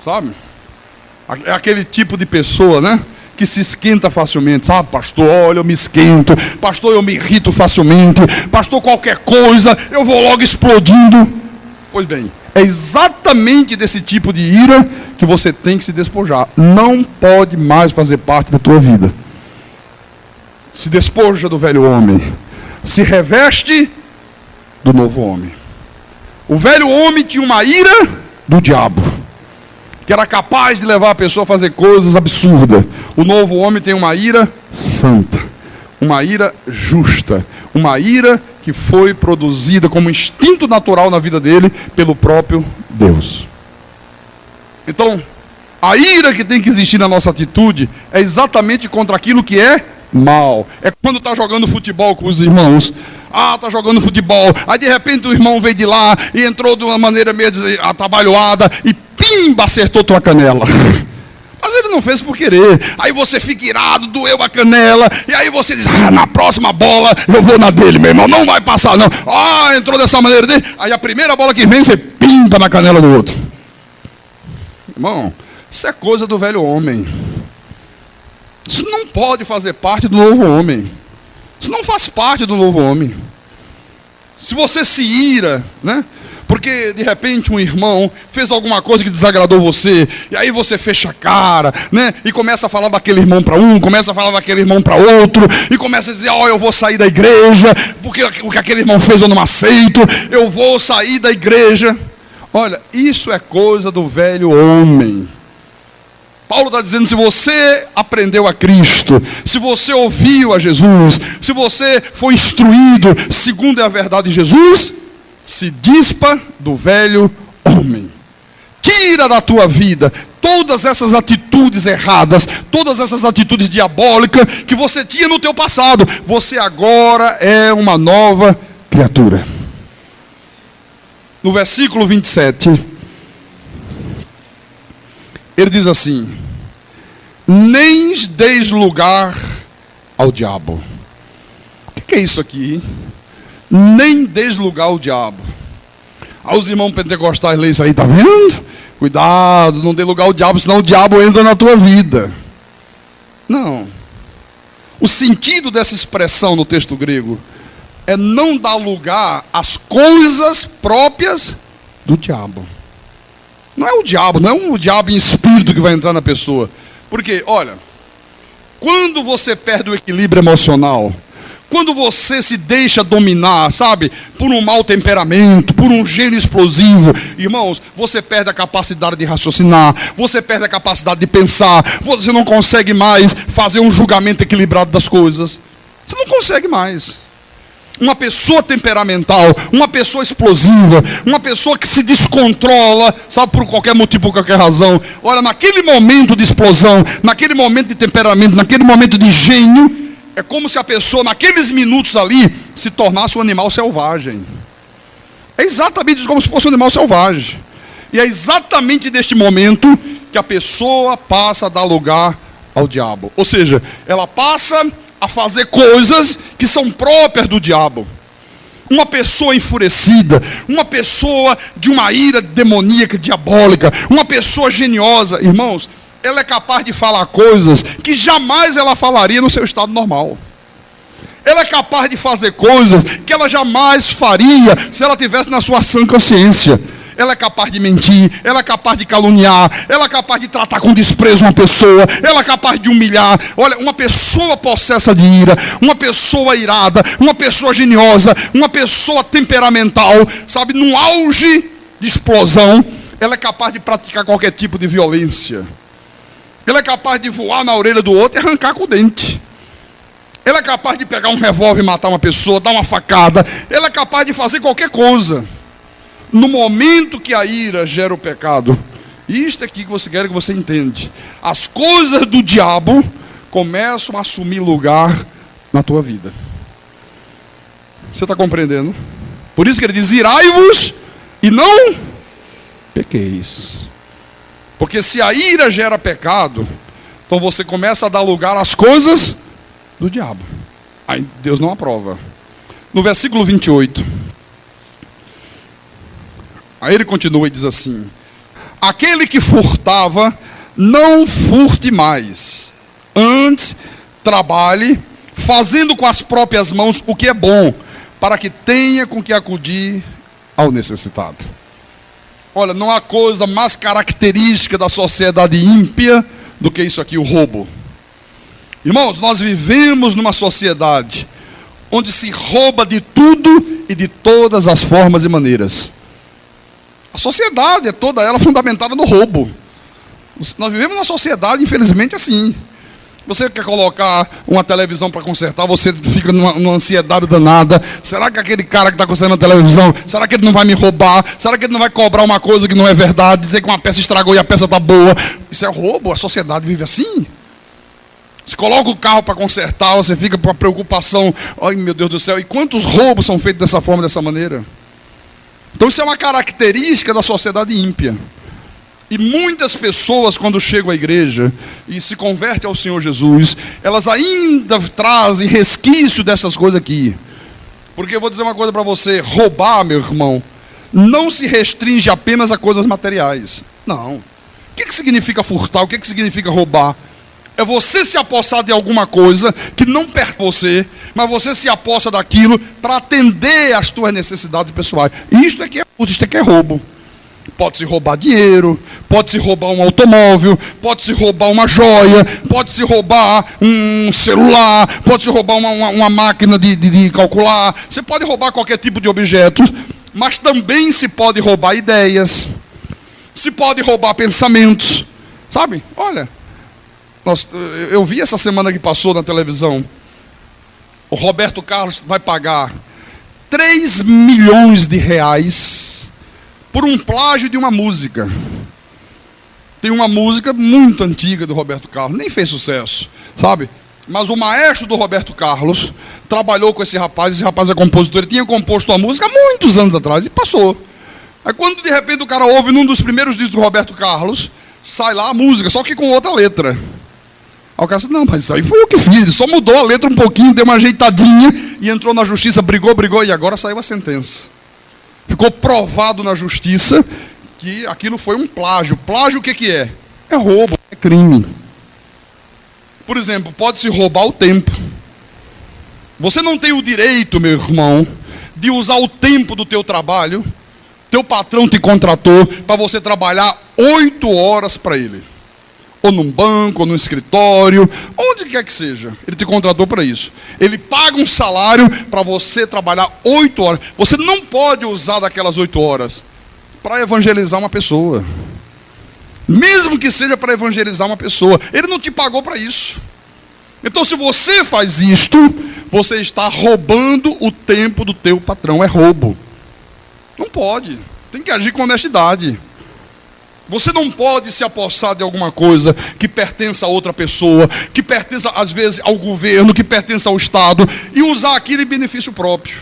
Sabe? É aquele tipo de pessoa, né? que se esquenta facilmente. Sabe, pastor, olha, eu me esquento. Pastor, eu me irrito facilmente. Pastor, qualquer coisa, eu vou logo explodindo. Pois bem, é exatamente desse tipo de ira que você tem que se despojar. Não pode mais fazer parte da tua vida. Se despoja do velho homem. Se reveste do novo homem. O velho homem tinha uma ira do diabo, que era capaz de levar a pessoa a fazer coisas absurdas. O novo homem tem uma ira santa, uma ira justa, uma ira que foi produzida como instinto natural na vida dele pelo próprio Deus. Então, a ira que tem que existir na nossa atitude é exatamente contra aquilo que é mal. É quando está jogando futebol com os irmãos. Está jogando futebol. Aí de repente o irmão veio de lá e entrou de uma maneira meio atabalhoada e pimba, acertou tua canela. Mas ele não fez por querer. Aí você fica irado, doeu a canela. E aí você diz, na próxima bola eu vou na dele, meu irmão. Não vai passar não. Entrou dessa maneira dele. Aí a primeira bola que vem, você pimba na canela do outro. Irmão, isso é coisa do velho homem. Isso não pode fazer parte do novo homem. Isso não faz parte do novo homem. Se você se ira, né? Porque de repente um irmão fez alguma coisa que desagradou você, e aí você fecha a cara, né? E começa a falar daquele irmão para um, começa a falar daquele irmão para outro, e começa a dizer, eu vou sair da igreja, porque o que aquele irmão fez eu não aceito, eu vou sair da igreja. Olha, isso é coisa do velho homem. Paulo está dizendo, se você aprendeu a Cristo, se você ouviu a Jesus, se você foi instruído segundo a verdade de Jesus, se dispa do velho homem. Tira da tua vida todas essas atitudes erradas, todas essas atitudes diabólicas que você tinha no teu passado. Você agora é uma nova criatura. No versículo 27, ele diz assim, nem deis lugar ao diabo. O que é isso aqui? Nem deis lugar ao diabo. Os irmãos pentecostais leem isso aí, tá vendo? Cuidado, não dê lugar ao diabo, senão o diabo entra na tua vida. Não. O sentido dessa expressão no texto grego é não dar lugar às coisas próprias do diabo. Não é o diabo, não é um diabo em espírito que vai entrar na pessoa. Porque, olha, quando você perde o equilíbrio emocional, quando você se deixa dominar, sabe, por um mau temperamento, por um gênio explosivo, irmãos, você perde a capacidade de raciocinar, você perde a capacidade de pensar, você não consegue mais fazer um julgamento equilibrado das coisas. Você não consegue mais. Uma pessoa temperamental, uma pessoa explosiva, uma pessoa que se descontrola, sabe, por qualquer motivo, por qualquer razão. Olha, naquele momento de explosão, naquele momento de temperamento, naquele momento de gênio, é como se a pessoa, naqueles minutos ali, se tornasse um animal selvagem. É exatamente como se fosse um animal selvagem. E é exatamente neste momento que a pessoa passa a dar lugar ao diabo. Ou seja, ela passa a fazer coisas que são próprias do diabo. Uma pessoa enfurecida, uma pessoa de uma ira demoníaca, diabólica, uma pessoa geniosa, irmãos, ela é capaz de falar coisas que jamais ela falaria no seu estado normal. Ela é capaz de fazer coisas que ela jamais faria se ela tivesse na sua sã consciência. Ela é capaz de mentir, ela é capaz de caluniar, ela é capaz de tratar com desprezo uma pessoa, ela é capaz de humilhar. Olha, uma pessoa possessa de ira, uma pessoa irada, uma pessoa geniosa, uma pessoa temperamental, sabe, num auge de explosão, ela é capaz de praticar qualquer tipo de violência. Ela é capaz de voar na orelha do outro e arrancar com o dente. Ela é capaz de pegar um revólver e matar uma pessoa, dar uma facada. Ela é capaz de fazer qualquer coisa. No momento que a ira gera o pecado, isto aqui que você quer que você entende, as coisas do diabo começam a assumir lugar na tua vida. Você está compreendendo? Por isso que ele diz, irai-vos e não pequeis. Porque se a ira gera pecado, então você começa a dar lugar às coisas do diabo. Aí Deus não aprova. No versículo 28, aí ele continua e diz assim, aquele que furtava, não furte mais, Antes, trabalhe, fazendo com as próprias mãos o que é bom, para que tenha com que acudir ao necessitado. Olha, não há coisa mais característica da sociedade ímpia do que isso aqui, o roubo. Irmãos, nós vivemos numa sociedade onde se rouba de tudo e de todas as formas e maneiras. A sociedade é toda ela fundamentada no roubo. Nós vivemos numa sociedade, infelizmente, assim. Você quer colocar uma televisão para consertar, você fica numa ansiedade danada. Será que aquele cara que está consertando a televisão, será que ele não vai me roubar? Será que ele não vai cobrar uma coisa que não é verdade? Dizer que uma peça estragou e a peça está boa? Isso é roubo, a sociedade vive assim. Você coloca o carro para consertar, você fica com a preocupação. Ai, meu Deus do céu, e quantos roubos são feitos dessa forma, dessa maneira? Então isso é uma característica da sociedade ímpia. E muitas pessoas, quando chegam à igreja e se convertem ao Senhor Jesus, elas ainda trazem resquício dessas coisas aqui. Porque eu vou dizer uma coisa para você: roubar, meu irmão, não se restringe apenas a coisas materiais. Não. O que significa furtar? O que significa roubar? É você se apossar de alguma coisa que não pertence a você, mas você se apossa daquilo para atender às suas necessidades pessoais. Isto é que é roubo. Pode-se roubar dinheiro, pode-se roubar um automóvel, pode-se roubar uma joia, pode-se roubar um celular, pode-se roubar uma máquina de calcular. Você pode roubar qualquer tipo de objeto, mas também se pode roubar ideias, se pode roubar pensamentos. Sabe? Olha, eu vi essa semana que passou na televisão, o Roberto Carlos vai pagar 3 milhões de reais por um plágio de uma música. Tem uma música muito antiga do Roberto Carlos, nem fez sucesso, sabe? Mas o maestro do Roberto Carlos trabalhou com esse rapaz é compositor, ele tinha composto uma música há muitos anos atrás e passou. Aí quando de repente o cara ouve num dos primeiros discos do Roberto Carlos, sai lá a música, só que com outra letra. Aí o cara disse: não, mas isso aí foi eu que fiz, ele só mudou a letra um pouquinho, deu uma ajeitadinha e entrou na justiça, brigou e agora saiu a sentença. Ficou provado na justiça que aquilo foi um plágio. Plágio o que é? É roubo, é crime. Por exemplo, pode-se roubar o tempo. Você não tem o direito, meu irmão, de usar o tempo do teu trabalho. Teu patrão te contratou para você trabalhar 8 horas para ele. Ou num banco, ou num escritório, onde quer que seja. Ele te contratou para isso. Ele paga um salário para você trabalhar 8 horas. Você não pode usar daquelas 8 horas para evangelizar uma pessoa. Mesmo que seja para evangelizar uma pessoa. Ele não te pagou para isso. Então, se você faz isto, você está roubando o tempo do teu patrão. É roubo. Não pode. Tem que agir com honestidade. Você não pode se apossar de alguma coisa que pertença a outra pessoa, que pertença às vezes ao governo, que pertença ao Estado, e usar aquilo em benefício próprio.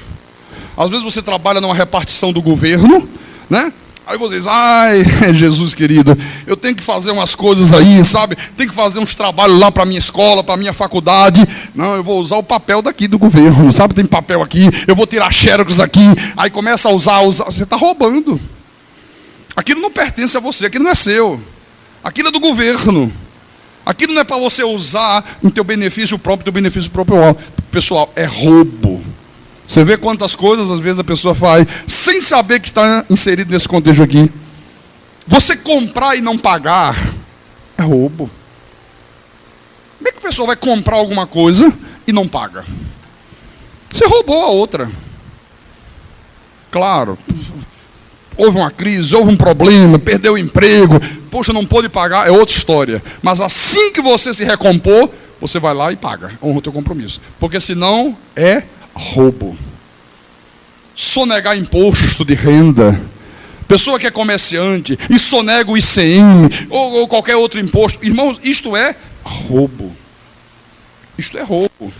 Às vezes você trabalha numa repartição do governo, né? Aí você diz: ai, Jesus querido, eu tenho que fazer umas coisas aí, sabe? Tenho que fazer uns trabalhos lá para a minha escola, para a minha faculdade. Não, eu vou usar o papel daqui do governo, sabe? Tem papel aqui, eu vou tirar xerox aqui. Aí começa a usar. Você está roubando. Aquilo não pertence a você, aquilo não é seu. Aquilo é do governo. Aquilo não é para você usar em teu benefício próprio, teu benefício próprio pessoal. É roubo. Você vê quantas coisas às vezes a pessoa faz sem saber que está inserido nesse contexto aqui. Você comprar e não pagar é roubo. Como é que a pessoa vai comprar alguma coisa e não paga? Você roubou a outra. Claro. Houve uma crise, houve um problema, perdeu o emprego, poxa, não pôde pagar, é outra história. Mas assim que você se recompor, você vai lá e paga, honra o teu compromisso. Porque senão é roubo. Sonegar imposto de renda. Pessoa que é comerciante e sonega o ICM ou qualquer outro imposto. Irmãos, isto é roubo. Isto é roubo.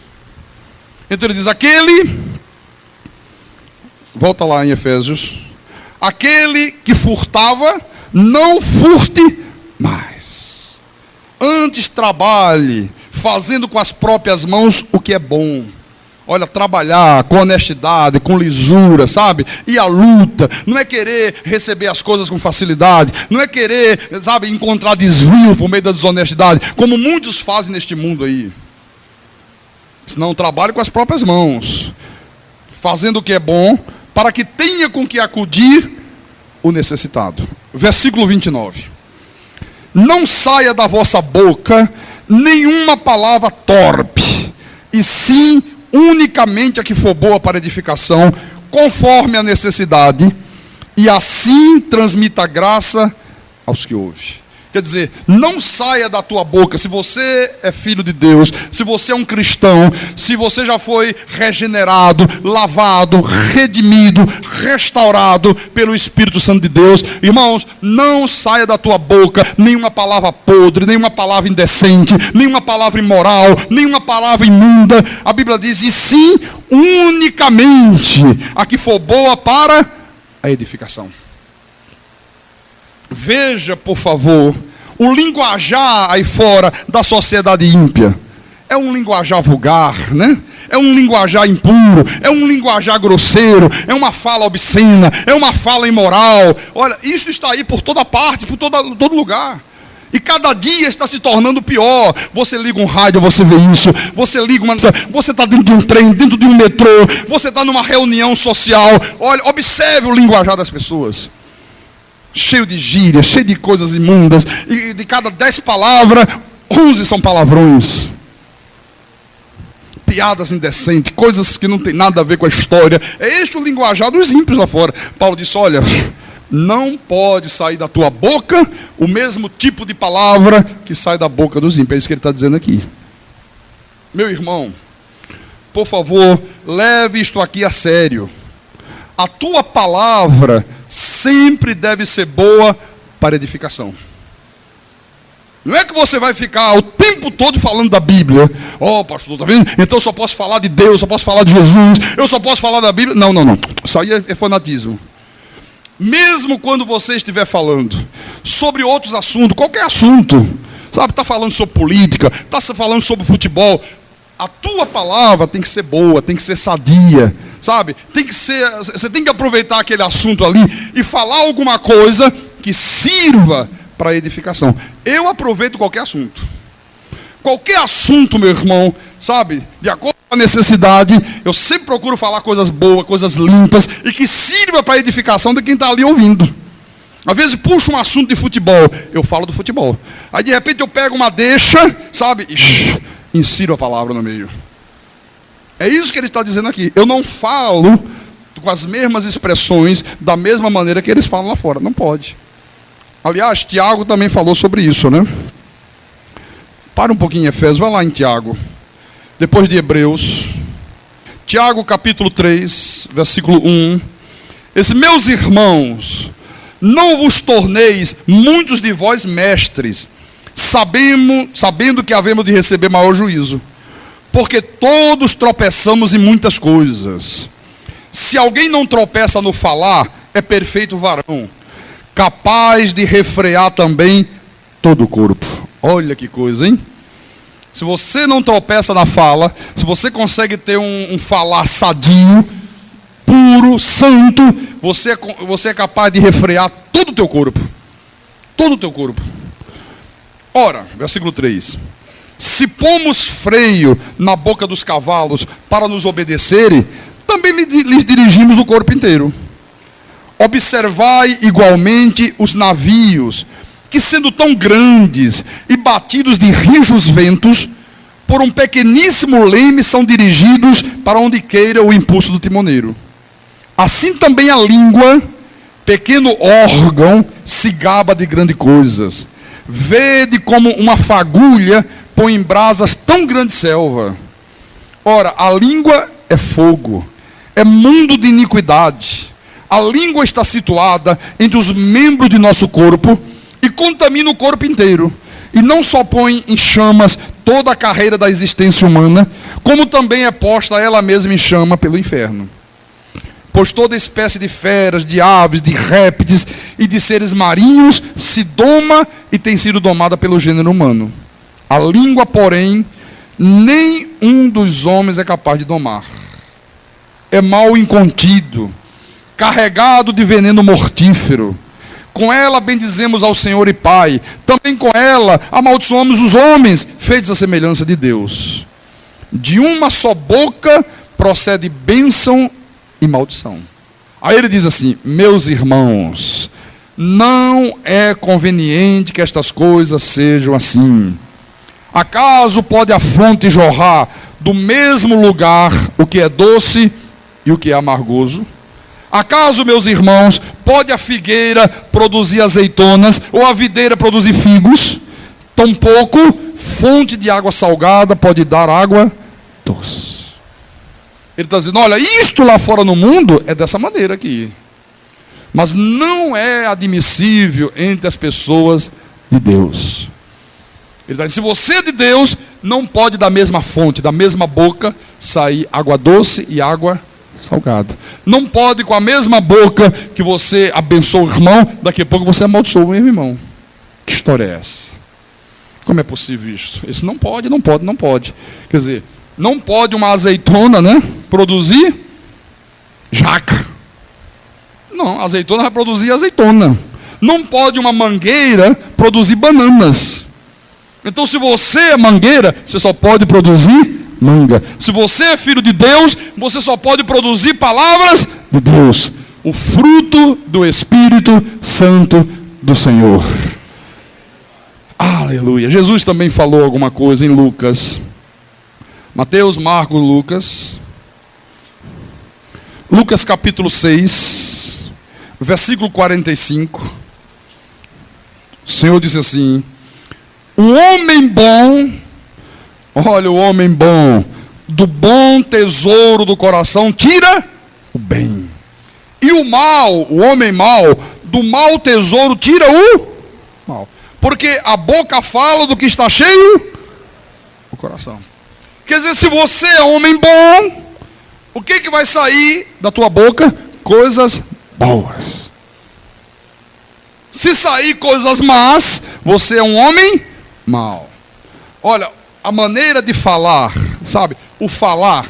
Então ele diz: volta lá em Efésios. Aquele que furtava, não furte mais. Antes trabalhe, fazendo com as próprias mãos o que é bom. Olha, trabalhar com honestidade, com lisura, sabe? E a luta, não é querer receber as coisas com facilidade, não é querer, sabe, encontrar desvio por meio da desonestidade, como muitos fazem neste mundo aí. Senão trabalhe com as próprias mãos, fazendo o que é bom, para que tenha com que acudir o necessitado. Versículo 29. Não saia da vossa boca nenhuma palavra torpe, e sim unicamente a que for boa para edificação, conforme a necessidade, e assim transmita graça aos que ouvem. Quer dizer, não saia da tua boca, se você é filho de Deus, se você é um cristão, se você já foi regenerado, lavado, redimido, restaurado pelo Espírito Santo de Deus, irmãos, não saia da tua boca nenhuma palavra podre, nenhuma palavra indecente, nenhuma palavra imoral, nenhuma palavra imunda. A Bíblia diz, e sim, unicamente a que for boa para a edificação. Veja, por favor, o linguajar aí fora da sociedade ímpia. É um linguajar vulgar, né? É um linguajar impuro, é um linguajar grosseiro, é uma fala obscena, é uma fala imoral. Olha, isso está aí por toda parte, por todo lugar. E cada dia está se tornando pior. Você liga um rádio, você vê isso. Você está dentro de um trem, dentro de um metrô. Você está numa reunião social. Olha, observe o linguajar das pessoas. Cheio de gírias, cheio de coisas imundas. E de cada 10 palavras, 11 são palavrões. Piadas indecentes, coisas que não tem nada a ver com a história. É este o linguajar dos ímpios lá fora. Paulo disse, olha, não pode sair da tua boca o mesmo tipo de palavra que sai da boca dos ímpios. É isso que ele está dizendo aqui. Meu irmão, por favor, leve isto aqui a sério. A tua palavra sempre deve ser boa para edificação. Não é que você vai ficar o tempo todo falando da Bíblia. Oh, pastor, está vendo? Então eu só posso falar de Deus, só posso falar de Jesus, eu só posso falar da Bíblia. Não. Isso aí é fanatismo. Mesmo quando você estiver falando sobre outros assuntos, qualquer assunto, sabe, está falando sobre política, está falando sobre futebol, a tua palavra tem que ser boa, tem que ser sadia, sabe? Você tem que aproveitar aquele assunto ali e falar alguma coisa que sirva para a edificação. Eu aproveito qualquer assunto. Qualquer assunto, meu irmão, sabe? De acordo com a necessidade, eu sempre procuro falar coisas boas, coisas limpas e que sirva para a edificação de quem está ali ouvindo. Às vezes puxo um assunto de futebol, eu falo do futebol. Aí de repente eu pego uma deixa, sabe? E insiro a palavra no meio. É isso que ele está dizendo aqui. Eu não falo com as mesmas expressões, da mesma maneira que eles falam lá fora. Não pode. Aliás, Tiago também falou sobre isso, né? Para um pouquinho em Efésios, vai lá em Tiago. Depois de Hebreus. Tiago capítulo 3, versículo 1. Meus irmãos, não vos torneis muitos de vós mestres, sabendo que havemos de receber maior juízo. Porque todos tropeçamos em muitas coisas. Se alguém não tropeça no falar, é perfeito varão, capaz de refrear também todo o corpo. Olha que coisa, hein? Se você não tropeça na fala, se você consegue ter um falar sadio, puro, santo, você é capaz de refrear todo o teu corpo. Todo o teu corpo. Ora, versículo 3. Se pomos freio na boca dos cavalos para nos obedecerem, também lhes dirigimos o corpo inteiro. Observai igualmente os navios, que sendo tão grandes e batidos de rijos ventos, por um pequeníssimo leme são dirigidos para onde queira o impulso do timoneiro. Assim também a língua, pequeno órgão, se gaba de grandes coisas. Vede como uma fagulha põe em brasas tão grande selva. Ora, a língua é fogo, é mundo de iniquidade. A língua está situada entre os membros de nosso corpo e contamina o corpo inteiro. E não só põe em chamas toda a carreira da existência humana, como também é posta ela mesma em chama pelo inferno. Pois toda espécie de feras, de aves, de répteis e de seres marinhos se doma e tem sido domada pelo gênero humano. A língua, porém, nem um dos homens é capaz de domar. É mal incontido, carregado de veneno mortífero. Com ela bendizemos ao Senhor e Pai. Também com ela amaldiçoamos os homens, feitos à semelhança de Deus. De uma só boca procede bênção e maldição. Aí ele diz assim: meus irmãos, não é conveniente que estas coisas sejam assim. Acaso pode a fonte jorrar do mesmo lugar o que é doce e o que é amargoso? Acaso, meus irmãos, pode a figueira produzir azeitonas ou a videira produzir figos? Tampouco fonte de água salgada pode dar água doce. Ele está dizendo: olha, isto lá fora no mundo é dessa maneira aqui, mas não é admissível entre as pessoas de Deus. Ele está dizendo: se você é de Deus, não pode da mesma fonte, da mesma boca, sair água doce e água salgada. Não pode com a mesma boca que você abençoa o irmão, daqui a pouco você amaldiçoa o irmão. Que história é essa? Como é possível isso? Isso não pode, não pode, não pode. Quer dizer, não pode uma azeitona, né, produzir jaca. Não, a azeitona vai produzir azeitona. Não pode uma mangueira produzir bananas. Então, se você é mangueira, você só pode produzir manga. Se você é filho de Deus, você só pode produzir palavras de Deus. O fruto do Espírito Santo do Senhor. Aleluia. Jesus também falou alguma coisa em Lucas. Mateus, Marcos, Lucas. Lucas capítulo 6, versículo 45. O Senhor disse assim: o homem bom, olha, o homem bom, do bom tesouro do coração tira o bem. E o mal, o homem mau, do mau tesouro tira o mal. Porque a boca fala do que está cheio o coração. Quer dizer, se você é homem bom, o que vai sair da tua boca? Coisas boas. Se sair coisas más, você é um homem mau. Olha, a maneira de falar, sabe? O falar,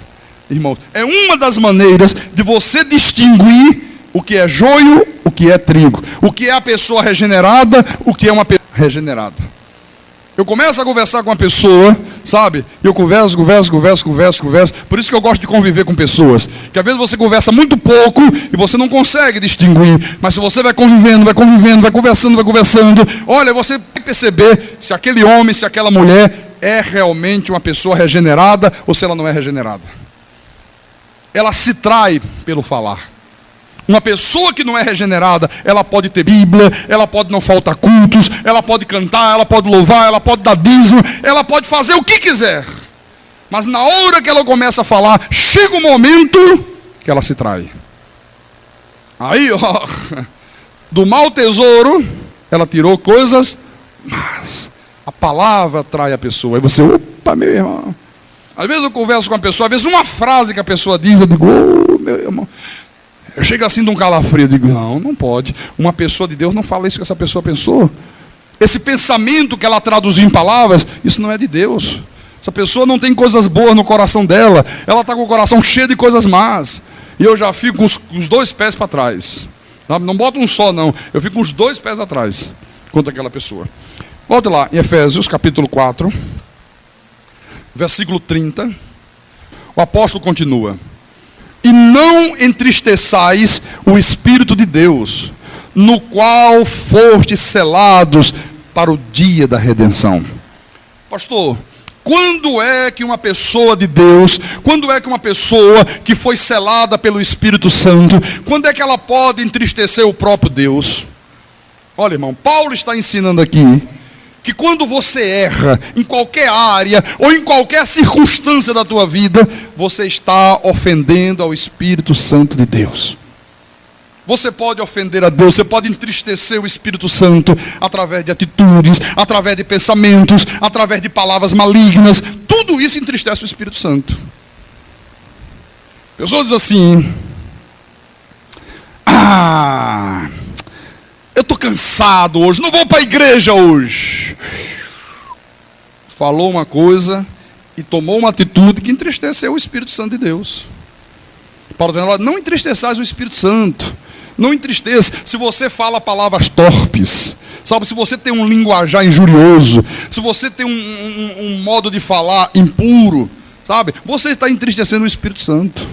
irmãos, é uma das maneiras de você distinguir o que é joio, o que é trigo. O que é a pessoa regenerada, o que é uma pessoa regenerada. Eu começo a conversar com uma pessoa, sabe? E eu converso. Por isso que eu gosto de conviver com pessoas. Que às vezes você conversa muito pouco e você não consegue distinguir. Mas se você vai convivendo, vai conversando, olha, você vai perceber se aquele homem, se aquela mulher é realmente uma pessoa regenerada ou se ela não é regenerada. Ela se trai pelo falar. Uma pessoa que não é regenerada, ela pode ter Bíblia, ela pode não faltar cultos, ela pode cantar, ela pode louvar, ela pode dar dízimo, ela pode fazer o que quiser. Mas na hora que ela começa a falar, chega um momento que ela se trai. Aí, ó, do mau tesouro, ela tirou coisas, mas a palavra trai a pessoa. Aí você, opa, meu irmão. Às vezes eu converso com a pessoa, às vezes uma frase que a pessoa diz, eu digo, meu irmão. Eu chego assim de um calafrio, eu digo, não pode. Uma pessoa de Deus não fala isso que essa pessoa pensou. Esse pensamento que ela traduziu em palavras, isso não é de Deus. Essa pessoa não tem coisas boas no coração dela. Ela está com o coração cheio de coisas más. E eu já fico com os dois pés para trás. Não boto um só, não. Eu fico com os dois pés atrás contra aquela pessoa. Volte lá, em Efésios, capítulo 4, versículo 30. O apóstolo continua. E não entristeçais o Espírito de Deus, no qual fostes selados para o dia da redenção. Pastor, quando é que uma pessoa de Deus, quando é que uma pessoa que foi selada pelo Espírito Santo, quando é que ela pode entristecer o próprio Deus? Olha, irmão, Paulo está ensinando aqui que quando você erra em qualquer área ou em qualquer circunstância da tua vida, você está ofendendo ao Espírito Santo de Deus. Você pode ofender a Deus, você pode entristecer o Espírito Santo através de atitudes, através de pensamentos, através de palavras malignas. Tudo isso entristece o Espírito Santo. A pessoa diz assim: eu estou cansado hoje, não vou para a igreja hoje. Falou uma coisa e tomou uma atitude que entristeceu o Espírito Santo de Deus. Paulo dizendo: não entristeçais o Espírito Santo. Não entristeça. Se você fala palavras torpes, sabe, se você tem um linguajar injurioso, se você tem um modo de falar impuro, sabe, você está entristecendo o Espírito Santo.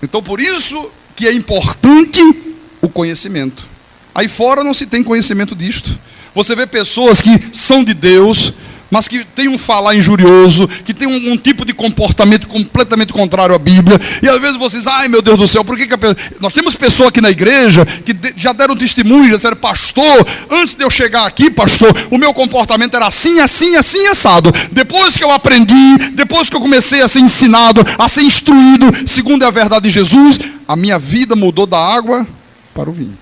Então, por isso que é importante o conhecimento. Aí fora não se tem conhecimento disto. Você vê pessoas que são de Deus, mas que tem um falar injurioso, que tem um tipo de comportamento completamente contrário à Bíblia, e às vezes vocês, ai meu Deus do céu, por que nós temos pessoas aqui na igreja que já deram testemunho, já disseram: pastor, antes de eu chegar aqui, pastor, o meu comportamento era assim, assim, assim, assado. Depois que eu aprendi, depois que eu comecei a ser ensinado, a ser instruído, segundo a verdade de Jesus, a minha vida mudou da água para o vinho.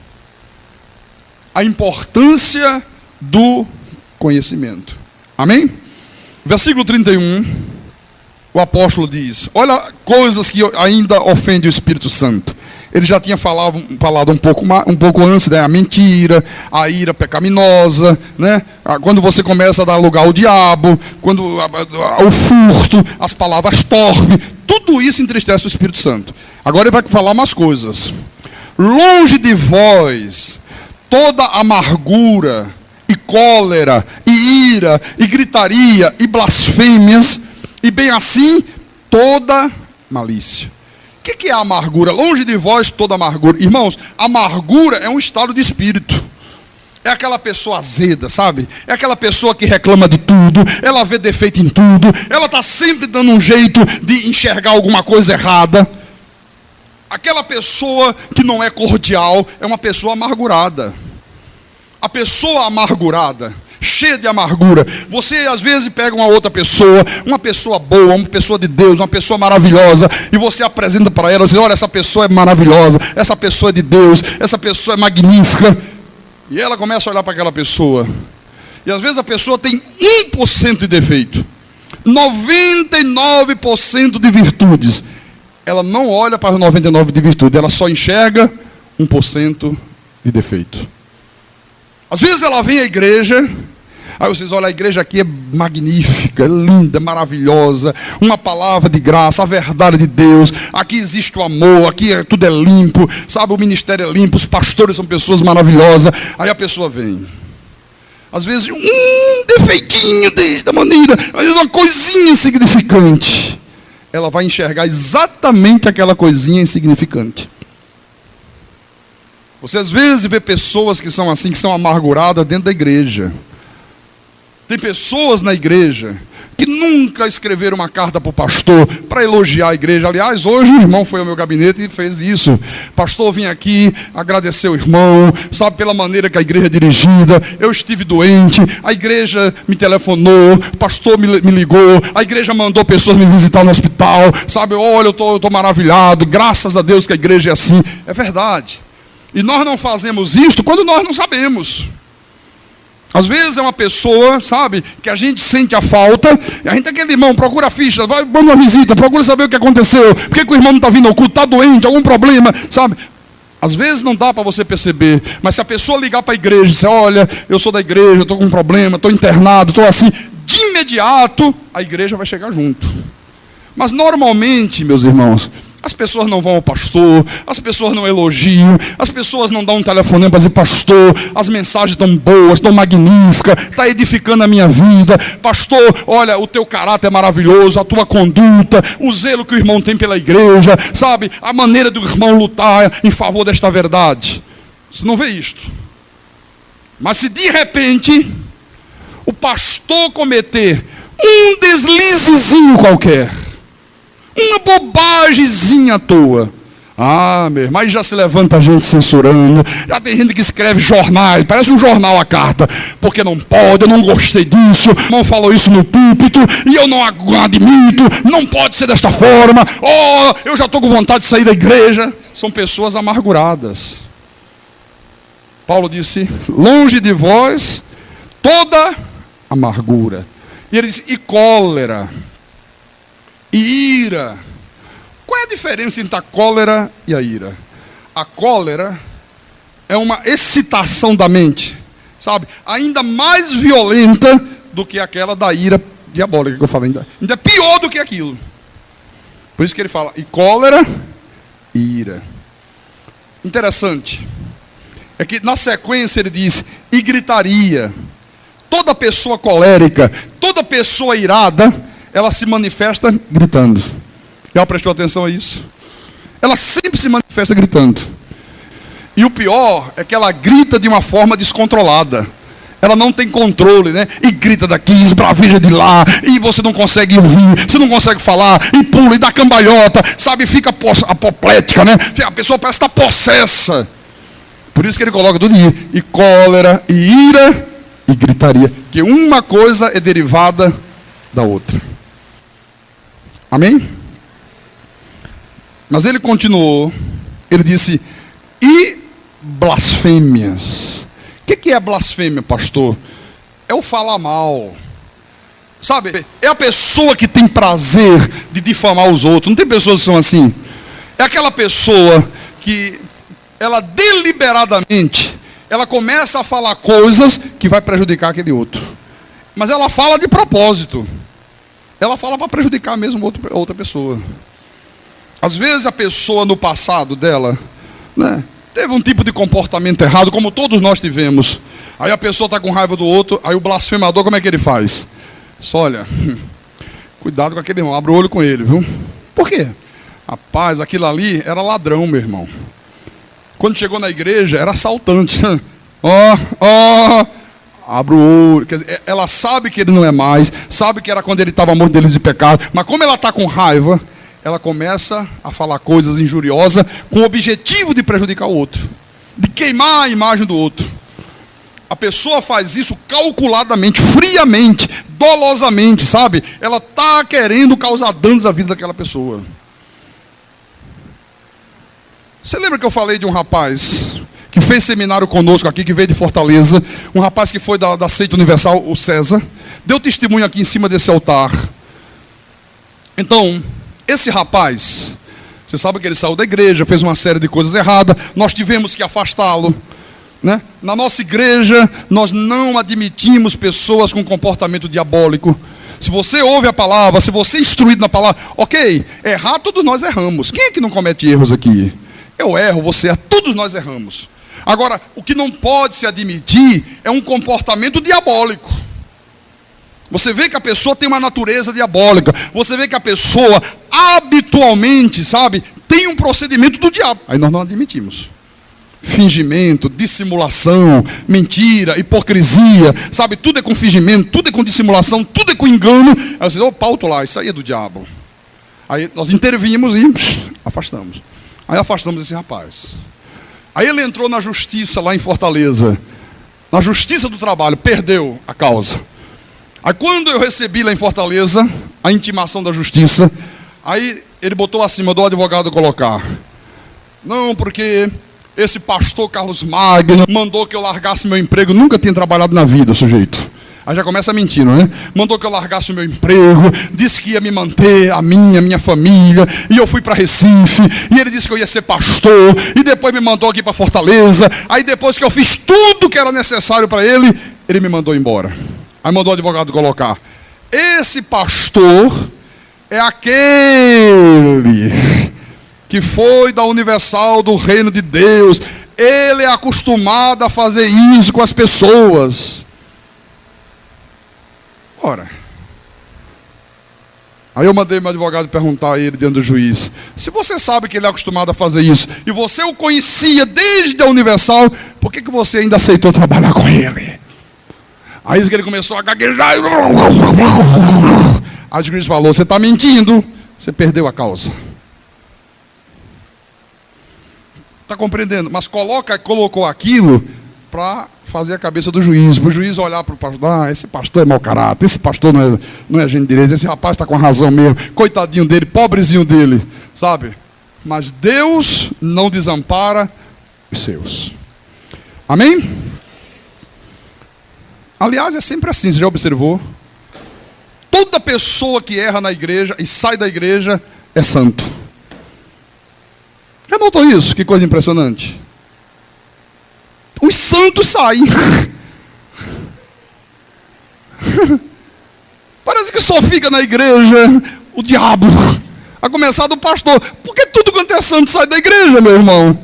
A importância do conhecimento. Amém? Versículo 31, o apóstolo diz: olha coisas que ainda ofendem o Espírito Santo. Ele já tinha falado um pouco antes, né? A mentira, a ira pecaminosa, né? Quando você começa a dar lugar ao diabo, quando o furto, as palavras torpes, tudo isso entristece o Espírito Santo. Agora ele vai falar umas coisas. Longe de vós toda amargura e cólera, e ira, e gritaria, e blasfêmias, e bem assim, toda malícia. O que é a amargura? Longe de vós toda amargura. Irmãos, amargura é um estado de espírito. É aquela pessoa azeda, sabe? É aquela pessoa que reclama de tudo, ela vê defeito em tudo, ela está sempre dando um jeito de enxergar alguma coisa errada. Aquela pessoa que não é cordial é uma pessoa amargurada. A pessoa amargurada, cheia de amargura, você às vezes pega uma outra pessoa, uma pessoa boa, uma pessoa de Deus, uma pessoa maravilhosa, e você apresenta para ela, você diz: olha, essa pessoa é maravilhosa, essa pessoa é de Deus, essa pessoa é magnífica. E ela começa a olhar para aquela pessoa, e às vezes a pessoa tem 1% de defeito, 99% de virtudes. Ela não olha para os 99% de virtude, ela só enxerga 1% de defeito. Às vezes ela vem à igreja, aí vocês olham, a igreja aqui é magnífica, linda, maravilhosa, uma palavra de graça, a verdade de Deus, aqui existe o amor, aqui tudo é limpo, sabe, o ministério é limpo, os pastores são pessoas maravilhosas. Aí a pessoa vem, às vezes defeitinho da maneira, às vezes uma coisinha insignificante, ela vai enxergar exatamente aquela coisinha insignificante. Você às vezes vê pessoas que são assim, que são amarguradas dentro da igreja. Tem pessoas na igreja que nunca escreveram uma carta para o pastor para elogiar a igreja. Aliás, hoje o irmão foi ao meu gabinete e fez isso. Pastor, vim aqui agradecer o irmão, sabe, pela maneira que a igreja é dirigida. Eu estive doente, a igreja me telefonou, o pastor me ligou, a igreja mandou pessoas me visitar no hospital, sabe, olha, eu estou maravilhado, graças a Deus que a igreja é assim. É verdade. E nós não fazemos isto quando nós não sabemos. Às vezes é uma pessoa, sabe, que a gente sente a falta, e a gente, aquele irmão, procura a ficha, vai, manda uma visita, procura saber o que aconteceu, por que o irmão não está vindo ao culto, está doente, algum problema, sabe? Às vezes não dá para você perceber, mas se a pessoa ligar para a igreja e dizer: olha, eu sou da igreja, estou com um problema, estou internado, estou assim, de imediato, a igreja vai chegar junto. Mas normalmente, meus irmãos, as pessoas não vão ao pastor, as pessoas não elogiam, as pessoas não dão um telefonema para dizer: pastor, as mensagens estão boas, estão magníficas, está edificando a minha vida. Pastor, olha, o teu caráter é maravilhoso, a tua conduta, o zelo que o irmão tem pela igreja, sabe, a maneira do irmão lutar em favor desta verdade. Você não vê isto. Mas se de repente o pastor cometer um deslizezinho qualquer, uma bobagemzinha à toa, meu irmão, aí já se levanta a gente censurando, já tem gente que escreve jornais, parece um jornal a carta, porque não pode, eu não gostei disso, o irmão falou isso no púlpito, e eu não admito, não pode ser desta forma, eu já estou com vontade de sair da igreja. São pessoas amarguradas. Paulo disse: longe de vós toda amargura. E ele disse: e cólera, e ira. Qual é a diferença entre a cólera e a ira? A cólera é uma excitação da mente, sabe, ainda mais violenta do que aquela da ira diabólica que eu falei. Ainda é pior do que aquilo. Por isso que ele fala, e cólera e ira. Interessante. É que na sequência ele diz, e gritaria. Toda pessoa colérica, toda pessoa irada, ela se manifesta gritando. Já prestou atenção a isso? Ela sempre se manifesta gritando. E o pior é que ela grita de uma forma descontrolada. Ela não tem controle, né? E grita daqui, esbraveja de lá, e você não consegue ouvir, você não consegue falar, e pula, e dá cambalhota, sabe? Fica apoplética, né? A pessoa parece estar possessa. Por isso que ele coloca tudo isso. E cólera, e ira, e gritaria. Que uma coisa é derivada da outra. Amém? Mas ele continuou, ele disse, e blasfêmias. O que é blasfêmia, pastor? É o falar mal. Sabe, é a pessoa que tem prazer de difamar os outros. Não tem pessoas que são assim. É aquela pessoa que ela deliberadamente, ela começa a falar coisas que vai prejudicar aquele outro. Mas ela fala de propósito. Ela fala para prejudicar mesmo outra pessoa. Às vezes a pessoa no passado dela, né, teve um tipo de comportamento errado, como todos nós tivemos. Aí a pessoa está com raiva do outro, aí o blasfemador, como é que ele faz? Só olha, cuidado com aquele irmão, abre o olho com ele, viu? Por quê? Rapaz, aquilo ali era ladrão, meu irmão. Quando chegou na igreja, era assaltante. Abre o olho. Quer dizer, ela sabe que ele não é mais, sabe que era quando ele estava morto deles de pecado, mas como ela está com raiva, ela começa a falar coisas injuriosas com o objetivo de prejudicar o outro, de queimar a imagem do outro. A pessoa faz isso calculadamente, friamente, dolosamente, sabe? Ela está querendo causar danos à vida daquela pessoa. Você lembra que eu falei de um rapaz que fez seminário conosco aqui, que veio de Fortaleza, um rapaz que foi da Seita Universal, o César, deu testemunho aqui em cima desse altar. Então, esse rapaz, você sabe que ele saiu da igreja, fez uma série de coisas erradas, nós tivemos que afastá-lo, né? Na nossa igreja, nós não admitimos pessoas com comportamento diabólico. Se você ouve a palavra, se você é instruído na palavra, ok, errar todos nós erramos. Quem é que não comete erros aqui? Eu erro, você erra, todos nós erramos. Agora, o que não pode se admitir é um comportamento diabólico. Você vê que a pessoa tem uma natureza diabólica. Você vê que a pessoa habitualmente, sabe, tem um procedimento do diabo. Aí nós não admitimos. Fingimento, dissimulação, mentira, hipocrisia, sabe, tudo é com fingimento, tudo é com dissimulação, tudo é com engano. Aí você diz, opa, alto lá, isso aí é do diabo. Aí nós intervimos e afastamos. Aí afastamos esse rapaz. Aí ele entrou na justiça lá em Fortaleza, na justiça do trabalho, perdeu a causa. Aí quando eu recebi lá em Fortaleza a intimação da justiça, aí ele botou assim, mandou o advogado colocar. Não, porque esse pastor Carlos Magno mandou que eu largasse meu emprego, nunca tinha trabalhado na vida, sujeito. Aí já começa mentindo, né? Mandou que eu largasse o meu emprego, disse que ia me manter, a minha família, e eu fui para Recife, e ele disse que eu ia ser pastor, e depois me mandou aqui para Fortaleza, aí depois que eu fiz tudo que era necessário para ele, ele me mandou embora. Aí mandou o advogado colocar, esse pastor é aquele que foi da Universal do Reino de Deus, ele é acostumado a fazer isso com as pessoas. Ora, aí eu mandei meu advogado perguntar a ele diante do juiz, se você sabe que ele é acostumado a fazer isso, e você o conhecia desde a Universal, por que você ainda aceitou trabalhar com ele? Aí ele começou a gaguejar. Aí o juiz falou, você está mentindo, você perdeu a causa. Está compreendendo? Mas colocou aquilo para fazer a cabeça do juiz, para o juiz olhar para o pastor, esse pastor é mau caráter, esse pastor não é gente direita, esse rapaz está com razão mesmo, coitadinho dele, pobrezinho dele, sabe? Mas Deus não desampara os seus. Amém? Aliás, é sempre assim, você já observou? Toda pessoa que erra na igreja e sai da igreja é santo. Já notou isso? Que coisa impressionante. Os santos saem. Por Parece que só fica na igreja o diabo, a começar do pastor. Porque tudo quanto é santo sai da igreja, meu irmão.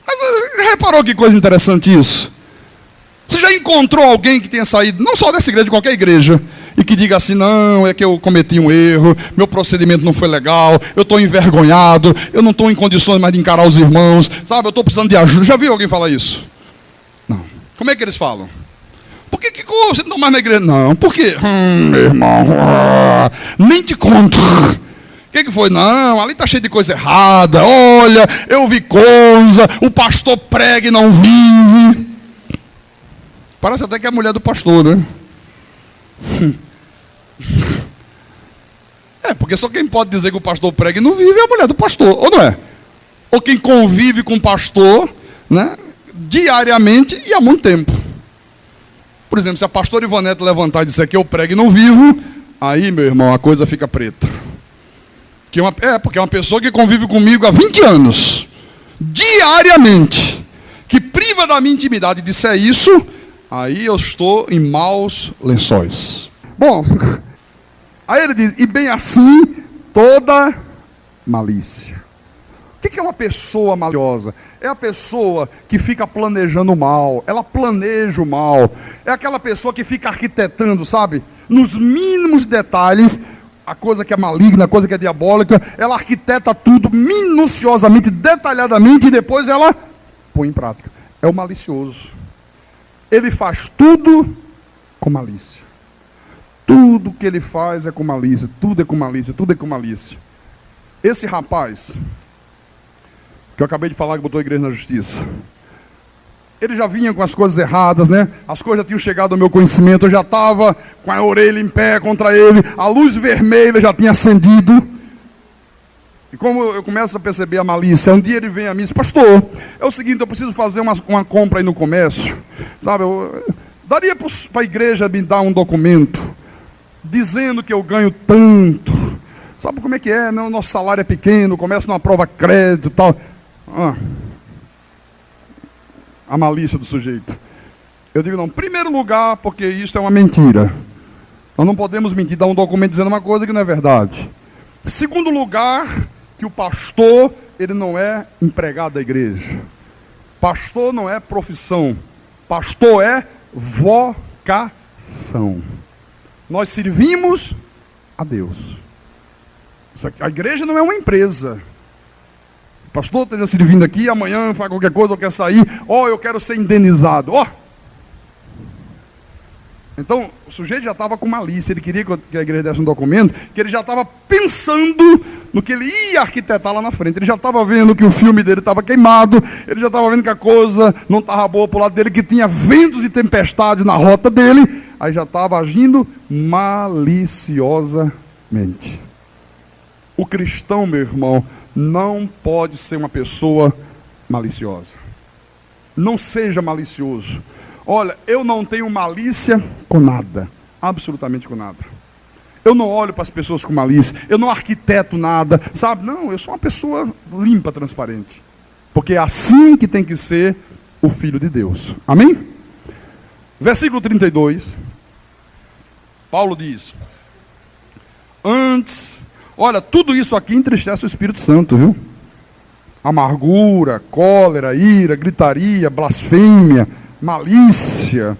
Mas reparou que coisa interessante isso? Você já encontrou alguém que tenha saído, não só dessa igreja, de qualquer igreja, e que diga assim: não, é que eu cometi um erro, meu procedimento não foi legal, eu estou envergonhado, eu não estou em condições mais de encarar os irmãos, sabe, eu estou precisando de ajuda. Já viu alguém falar isso? Não. Como é que eles falam? Por que você não está mais na igreja? Não. Por quê? Meu irmão, nem te conto. O que foi? Não, ali está cheio de coisa errada. Olha, eu vi coisa, o pastor prega e não vive. Parece até que é a mulher do pastor, né? Porque só quem pode dizer que o pastor prega e não vive é a mulher do pastor, ou não é? Ou quem convive com o pastor, né, diariamente e há muito tempo. Por exemplo, se a pastora Ivonete levantar e disser que eu prego e não vivo, aí, meu irmão, a coisa fica preta. Porque é uma pessoa que convive comigo há 20 anos, diariamente, que priva da minha intimidade e disser isso, aí eu estou em maus lençóis. Bom, aí ele diz: e bem assim, toda malícia. O que é uma pessoa maliciosa? É a pessoa que fica planejando o mal, ela planeja o mal. É aquela pessoa que fica arquitetando, sabe? Nos mínimos detalhes, a coisa que é maligna, a coisa que é diabólica, ela arquiteta tudo minuciosamente, detalhadamente, e depois ela põe em prática. É o malicioso. Ele faz tudo com malícia. Tudo que ele faz é com malícia, tudo é com malícia, tudo é com malícia. Esse rapaz, que eu acabei de falar que botou a igreja na justiça, ele já vinha com as coisas erradas, né? As coisas já tinham chegado ao meu conhecimento, eu já estava com a orelha em pé contra ele, a luz vermelha já tinha acendido. E como eu começo a perceber a malícia, um dia ele vem a mim e diz: pastor, é o seguinte, eu preciso fazer uma compra aí no comércio, sabe? Daria para a igreja me dar um documento dizendo que eu ganho tanto. Sabe como é que é? Não, nosso salário é pequeno, o comércio não aprova crédito e tal. A malícia do sujeito. Eu digo: não, em primeiro lugar, porque isso é uma mentira. Nós não podemos mentir, dar um documento dizendo uma coisa que não é verdade. Segundo lugar, que o pastor, ele não é empregado da igreja. Pastor não é profissão. Pastor é vocação. Nós servimos a Deus. A igreja não é uma empresa. O pastor esteja servindo aqui, amanhã faz qualquer coisa, ou quer sair, eu quero ser indenizado. Então, o sujeito já estava com malícia, ele queria que a igreja desse um documento, que ele já estava pensando no que ele ia arquitetar lá na frente. Ele já estava vendo que o filme dele estava queimado, ele já estava vendo que a coisa não estava boa para o lado dele, que tinha ventos e tempestades na rota dele, aí já estava agindo maliciosamente. O cristão, meu irmão, não pode ser uma pessoa maliciosa. Não seja malicioso. Olha, eu não tenho malícia com nada, absolutamente com nada. Eu não olho para as pessoas com malícia, eu não arquiteto nada, sabe? Não, eu sou uma pessoa limpa, transparente. Porque é assim que tem que ser o Filho de Deus. Amém? Versículo 32, Paulo diz: antes, olha, tudo isso aqui entristece o Espírito Santo, viu? Amargura, cólera, ira, gritaria, blasfêmia, malícia,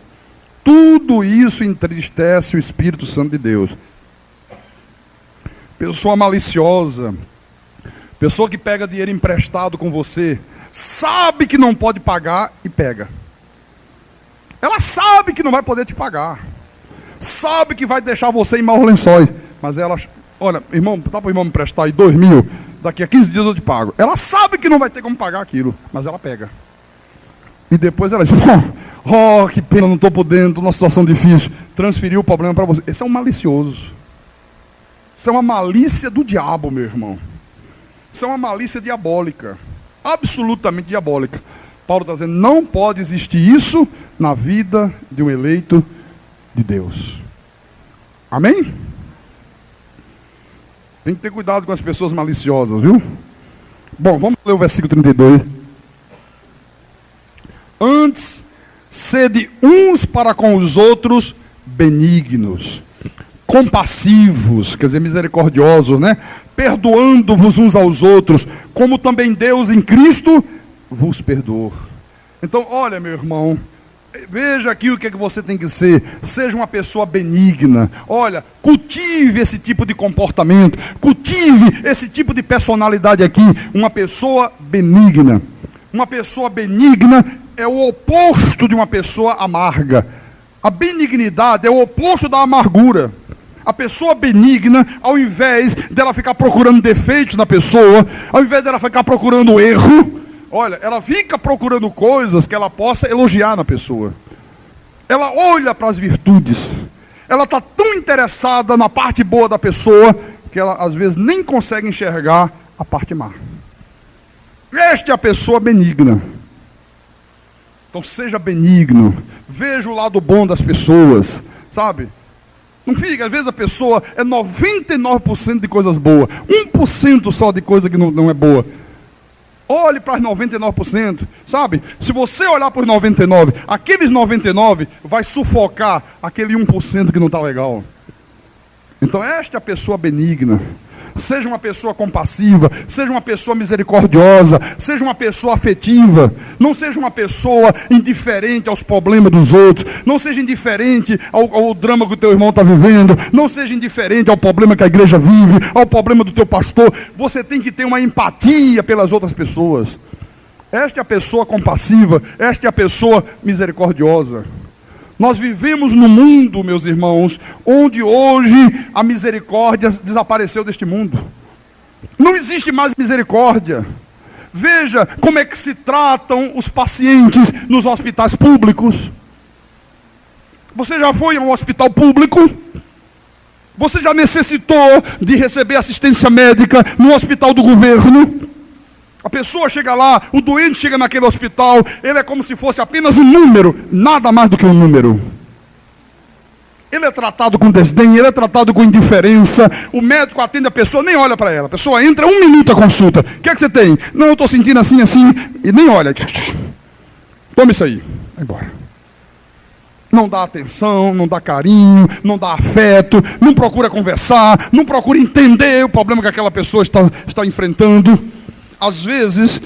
tudo isso entristece o Espírito Santo de Deus. Pessoa maliciosa, pessoa que pega dinheiro emprestado com você, sabe que não pode pagar e pega. Ela sabe que não vai poder te pagar, sabe que vai deixar você em maus lençóis, mas ela, olha, irmão, dá para o irmão me emprestar aí 2.000, daqui a 15 dias eu te pago. Ela sabe que não vai ter como pagar aquilo, mas ela pega. E depois ela diz: que pena, não estou podendo, numa situação difícil. Transferiu o problema para você. Esse é um malicioso. Isso é uma malícia do diabo, meu irmão. Isso é uma malícia diabólica. Absolutamente diabólica. Paulo está dizendo: não pode existir isso na vida de um eleito de Deus. Amém? Tem que ter cuidado com as pessoas maliciosas, viu? Bom, vamos ler o versículo 32. Antes, sede uns para com os outros benignos, compassivos, quer dizer, misericordiosos, né? Perdoando-vos uns aos outros, como também Deus em Cristo vos perdoou. Então, olha, meu irmão, veja aqui o que é que você tem que ser. Seja uma pessoa benigna. Olha, cultive esse tipo de comportamento, cultive esse tipo de personalidade aqui. Uma pessoa benigna. Uma pessoa benigna é o oposto de uma pessoa amarga. A benignidade é o oposto da amargura. A pessoa benigna, ao invés dela ficar procurando defeitos na pessoa, ao invés dela ficar procurando erro, olha, ela fica procurando coisas que ela possa elogiar na pessoa. Ela olha para as virtudes. Ela está tão interessada na parte boa da pessoa que ela às vezes nem consegue enxergar a parte má. Esta é a pessoa benigna. Então seja benigno. Veja o lado bom das pessoas, sabe? Não fica, às vezes a pessoa é 99% de coisas boas, 1% só de coisa que não é boa. Olhe para os 99%, sabe? Se você olhar para os 99%, aqueles 99% vai sufocar aquele 1% que não está legal. Então esta é a pessoa benigna. Seja uma pessoa compassiva, seja uma pessoa misericordiosa, seja uma pessoa afetiva. Não seja uma pessoa indiferente aos problemas dos outros. Não seja indiferente ao drama que o teu irmão está vivendo. Não seja indiferente ao problema que a igreja vive, ao problema do teu pastor. Você tem que ter uma empatia pelas outras pessoas. Esta é a pessoa compassiva, esta é a pessoa misericordiosa. Nós vivemos num mundo, meus irmãos, onde hoje a misericórdia desapareceu deste mundo. Não existe mais misericórdia. Veja como é que se tratam os pacientes nos hospitais públicos. Você já foi a um hospital público? Você já necessitou de receber assistência médica no hospital do governo? A pessoa chega lá, o doente chega naquele hospital, ele é como se fosse apenas um número, nada mais do que um número. Ele é tratado com desdém, ele é tratado com indiferença. O médico atende a pessoa, nem olha para ela. A pessoa entra 1 minuto a consulta. O que é que você tem? Não, eu estou sentindo assim, e nem olha. Toma isso aí, vai embora. Não dá atenção, não dá carinho, não dá afeto, não procura conversar, não procura entender o problema que aquela pessoa está enfrentando. Às vezes,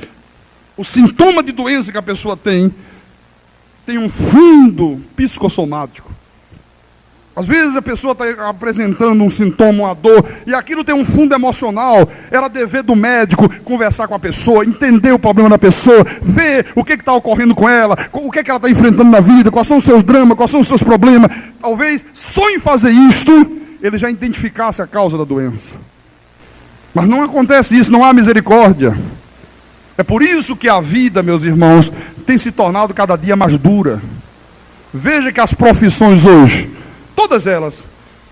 o sintoma de doença que a pessoa tem um fundo psicossomático. Às vezes a pessoa está apresentando um sintoma, uma dor, e aquilo tem um fundo emocional. Era dever do médico conversar com a pessoa, entender o problema da pessoa, ver o que está ocorrendo com ela, o que ela está enfrentando na vida, quais são os seus dramas, quais são os seus problemas. Talvez só em fazer isto, ele já identificasse a causa da doença. Mas não acontece isso, não há misericórdia. É por isso que a vida, meus irmãos, tem se tornado cada dia mais dura. Veja que as profissões hoje, todas elas,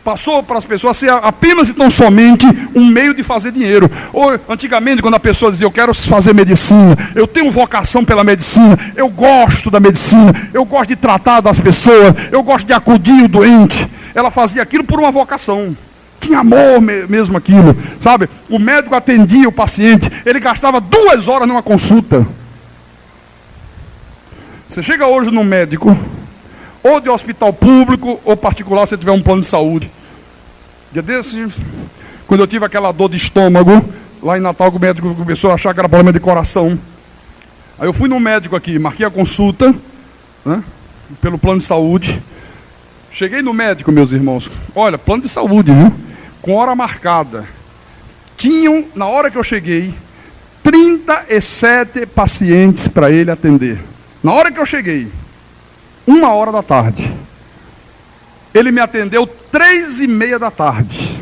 passou para as pessoas a ser apenas e tão somente um meio de fazer dinheiro. Ou, antigamente, quando a pessoa dizia, eu quero fazer medicina, eu tenho vocação pela medicina, eu gosto da medicina, eu gosto de tratar das pessoas, eu gosto de acudir o doente. Ela fazia aquilo por uma vocação. Tinha amor mesmo aquilo, sabe? O médico atendia o paciente, ele gastava 2 horas numa consulta. Você chega hoje num médico, ou de hospital público, ou particular, se tiver um plano de saúde. Dia desse, quando eu tive aquela dor de estômago, lá em Natal, o médico começou a achar que era problema de coração. Aí eu fui no médico aqui, marquei a consulta, né, pelo plano de saúde. Cheguei no médico, meus irmãos, olha, plano de saúde, viu? Com hora marcada. Tinham, na hora que eu cheguei, 37 pacientes para ele atender. Na hora que eu cheguei, 1h da tarde. Ele me atendeu 3h30 da tarde.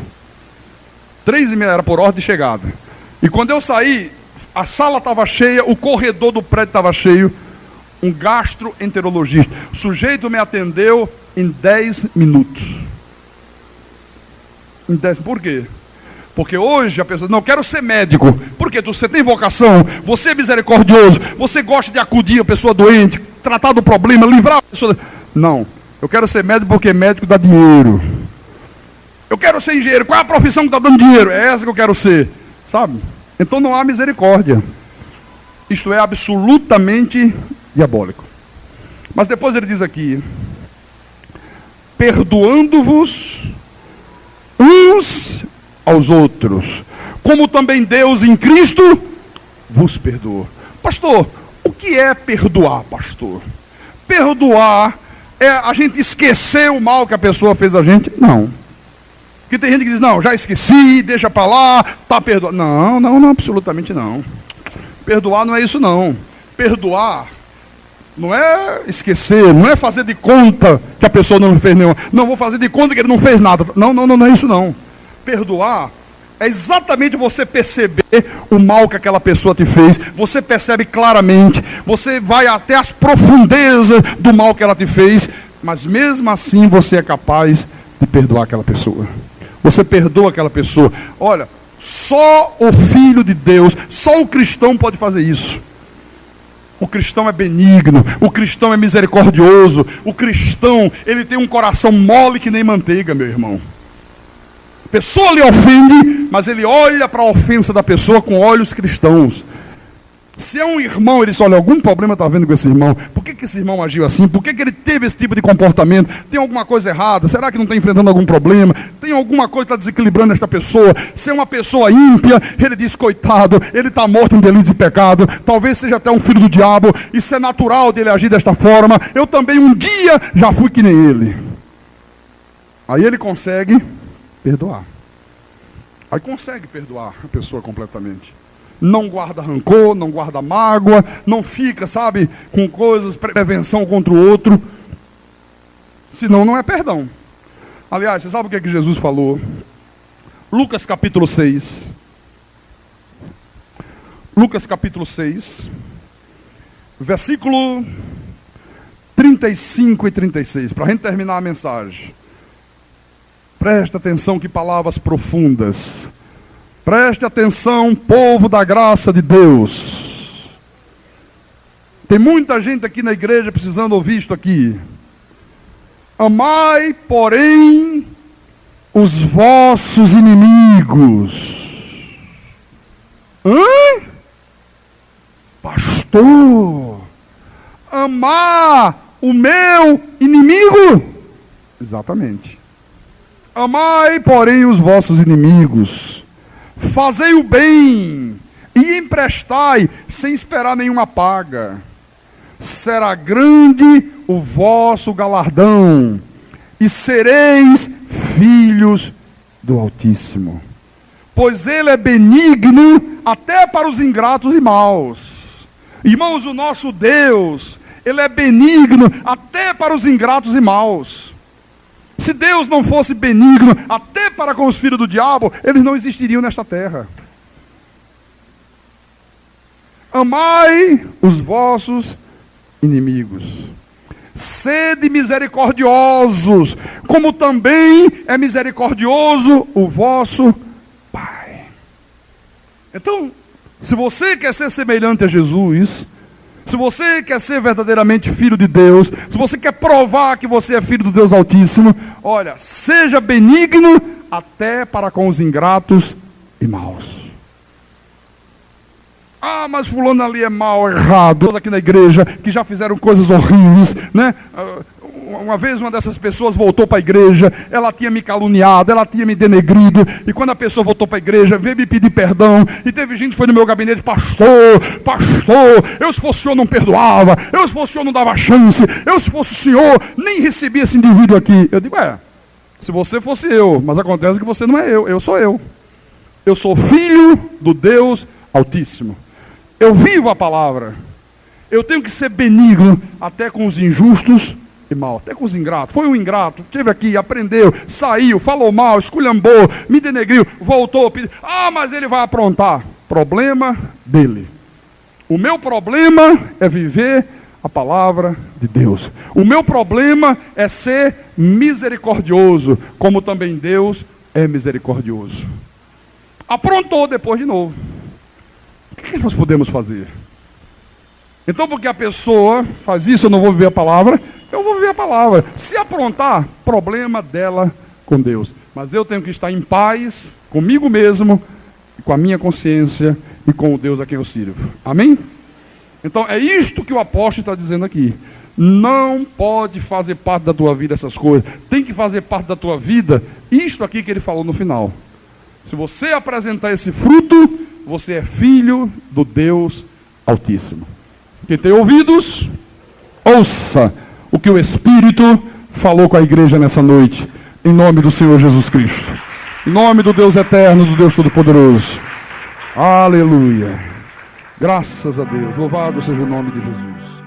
3h30 era por ordem de chegada. E quando eu saí, a sala estava cheia, o corredor do prédio estava cheio. Um gastroenterologista. O sujeito me atendeu em 10 minutos. Por quê? Porque hoje a pessoa, não, quero ser médico. Por quê? Você tem vocação, você é misericordioso, você gosta de acudir a pessoa doente, tratar do problema, livrar a pessoa. Não, eu quero ser médico porque médico dá dinheiro. Eu quero ser engenheiro, qual é a profissão que está dando dinheiro? É essa que eu quero ser, sabe? Então não há misericórdia. Isto é absolutamente diabólico. Mas depois ele diz aqui, perdoando-vos uns aos outros, como também Deus em Cristo vos perdoou. Pastor, o que é perdoar, pastor? Perdoar é a gente esquecer o mal que a pessoa fez a gente? Não. Porque tem gente que diz, não, já esqueci, deixa para lá, tá perdoado. Não, absolutamente não. Perdoar não é isso não. Perdoar não é esquecer, não é fazer de conta que a pessoa não fez nenhuma. Não, vou fazer de conta que ele não fez nada. Não é isso não. Perdoar é exatamente você perceber o mal que aquela pessoa te fez. Você percebe claramente, você vai até as profundezas do mal que ela te fez, mas mesmo assim você é capaz de perdoar aquela pessoa. Você perdoa aquela pessoa. Olha, só o Filho de Deus, só o cristão pode fazer isso. O cristão é benigno, o cristão é misericordioso, o cristão, ele tem um coração mole que nem manteiga, meu irmão. A pessoa lhe ofende, mas ele olha para a ofensa da pessoa com olhos cristãos. Se é um irmão, ele diz, olha, algum problema está havendo com esse irmão. Por que esse irmão agiu assim? Por que ele teve esse tipo de comportamento? Tem alguma coisa errada? Será que não está enfrentando algum problema? Tem alguma coisa que está desequilibrando esta pessoa? Se é uma pessoa ímpia, ele diz, coitado, ele está morto em delito e pecado. Talvez seja até um filho do diabo. Isso é natural dele agir desta forma. Eu também um dia já fui que nem ele. Aí ele consegue perdoar. Aí consegue perdoar a pessoa completamente. Não guarda rancor, não guarda mágoa, não fica, sabe, com coisas, prevenção contra o outro. Senão não é perdão. Aliás, você sabe o que é que Jesus falou? Lucas capítulo 6. Lucas capítulo 6, versículo 35 e 36, para a gente terminar a mensagem. Presta atenção, que palavras profundas. Preste atenção, povo da graça de Deus. Tem muita gente aqui na igreja precisando ouvir isto aqui. Amai, porém, os vossos inimigos. Hã? Pastor, amar o meu inimigo? Exatamente. Amai, porém, os vossos inimigos. Fazei o bem e emprestai sem esperar nenhuma paga. Será grande o vosso galardão e sereis filhos do Altíssimo. Pois ele é benigno até para os ingratos e maus. Irmãos, o nosso Deus, ele é benigno até para os ingratos e maus. Se Deus não fosse benigno até para com os filhos do diabo, eles não existiriam nesta terra. Amai os vossos inimigos. Sede misericordiosos, como também é misericordioso o vosso Pai. Então, se você quer ser semelhante a Jesus, se você quer ser verdadeiramente filho de Deus, se você quer provar que você é filho do Deus Altíssimo, olha, seja benigno até para com os ingratos e maus. Ah, mas fulano ali é mau, errado. Todos aqui na igreja que já fizeram coisas horríveis, né? Uma vez uma dessas pessoas voltou para a igreja, ela tinha me caluniado, ela tinha me denegrido, e quando a pessoa voltou para a igreja, veio me pedir perdão, e teve gente que foi no meu gabinete, pastor, eu se fosse o senhor não perdoava, eu se fosse o senhor não dava chance, eu se fosse o senhor nem recebia esse indivíduo aqui. Eu digo, se você fosse eu, mas acontece que você não é eu sou eu. Eu sou filho do Deus Altíssimo. Eu vivo a palavra. Eu tenho que ser benigno até com os injustos e mal, até com os ingratos. Foi um ingrato, esteve aqui, aprendeu, saiu, falou mal, esculhambou, me denegriu, voltou, pediu. Mas ele vai aprontar. Problema dele. O meu problema é viver a palavra de Deus. O meu problema é ser misericordioso, como também Deus é misericordioso. Aprontou depois de novo. O que nós podemos fazer? Então, porque a pessoa faz isso, eu não vou viver a palavra, eu vou viver a palavra. Se aprontar, problema dela com Deus. Mas eu tenho que estar em paz comigo mesmo, com a minha consciência e com o Deus a quem eu sirvo. Amém? Então, é isto que o apóstolo está dizendo aqui. Não pode fazer parte da tua vida essas coisas. Tem que fazer parte da tua vida isto aqui que ele falou no final. Se você apresentar esse fruto, você é filho do Deus Altíssimo. Quem tem ouvidos, ouça o que o Espírito falou com a igreja nessa noite. Em nome do Senhor Jesus Cristo. Em nome do Deus eterno, do Deus Todo-Poderoso. Aleluia. Graças a Deus. Louvado seja o nome de Jesus.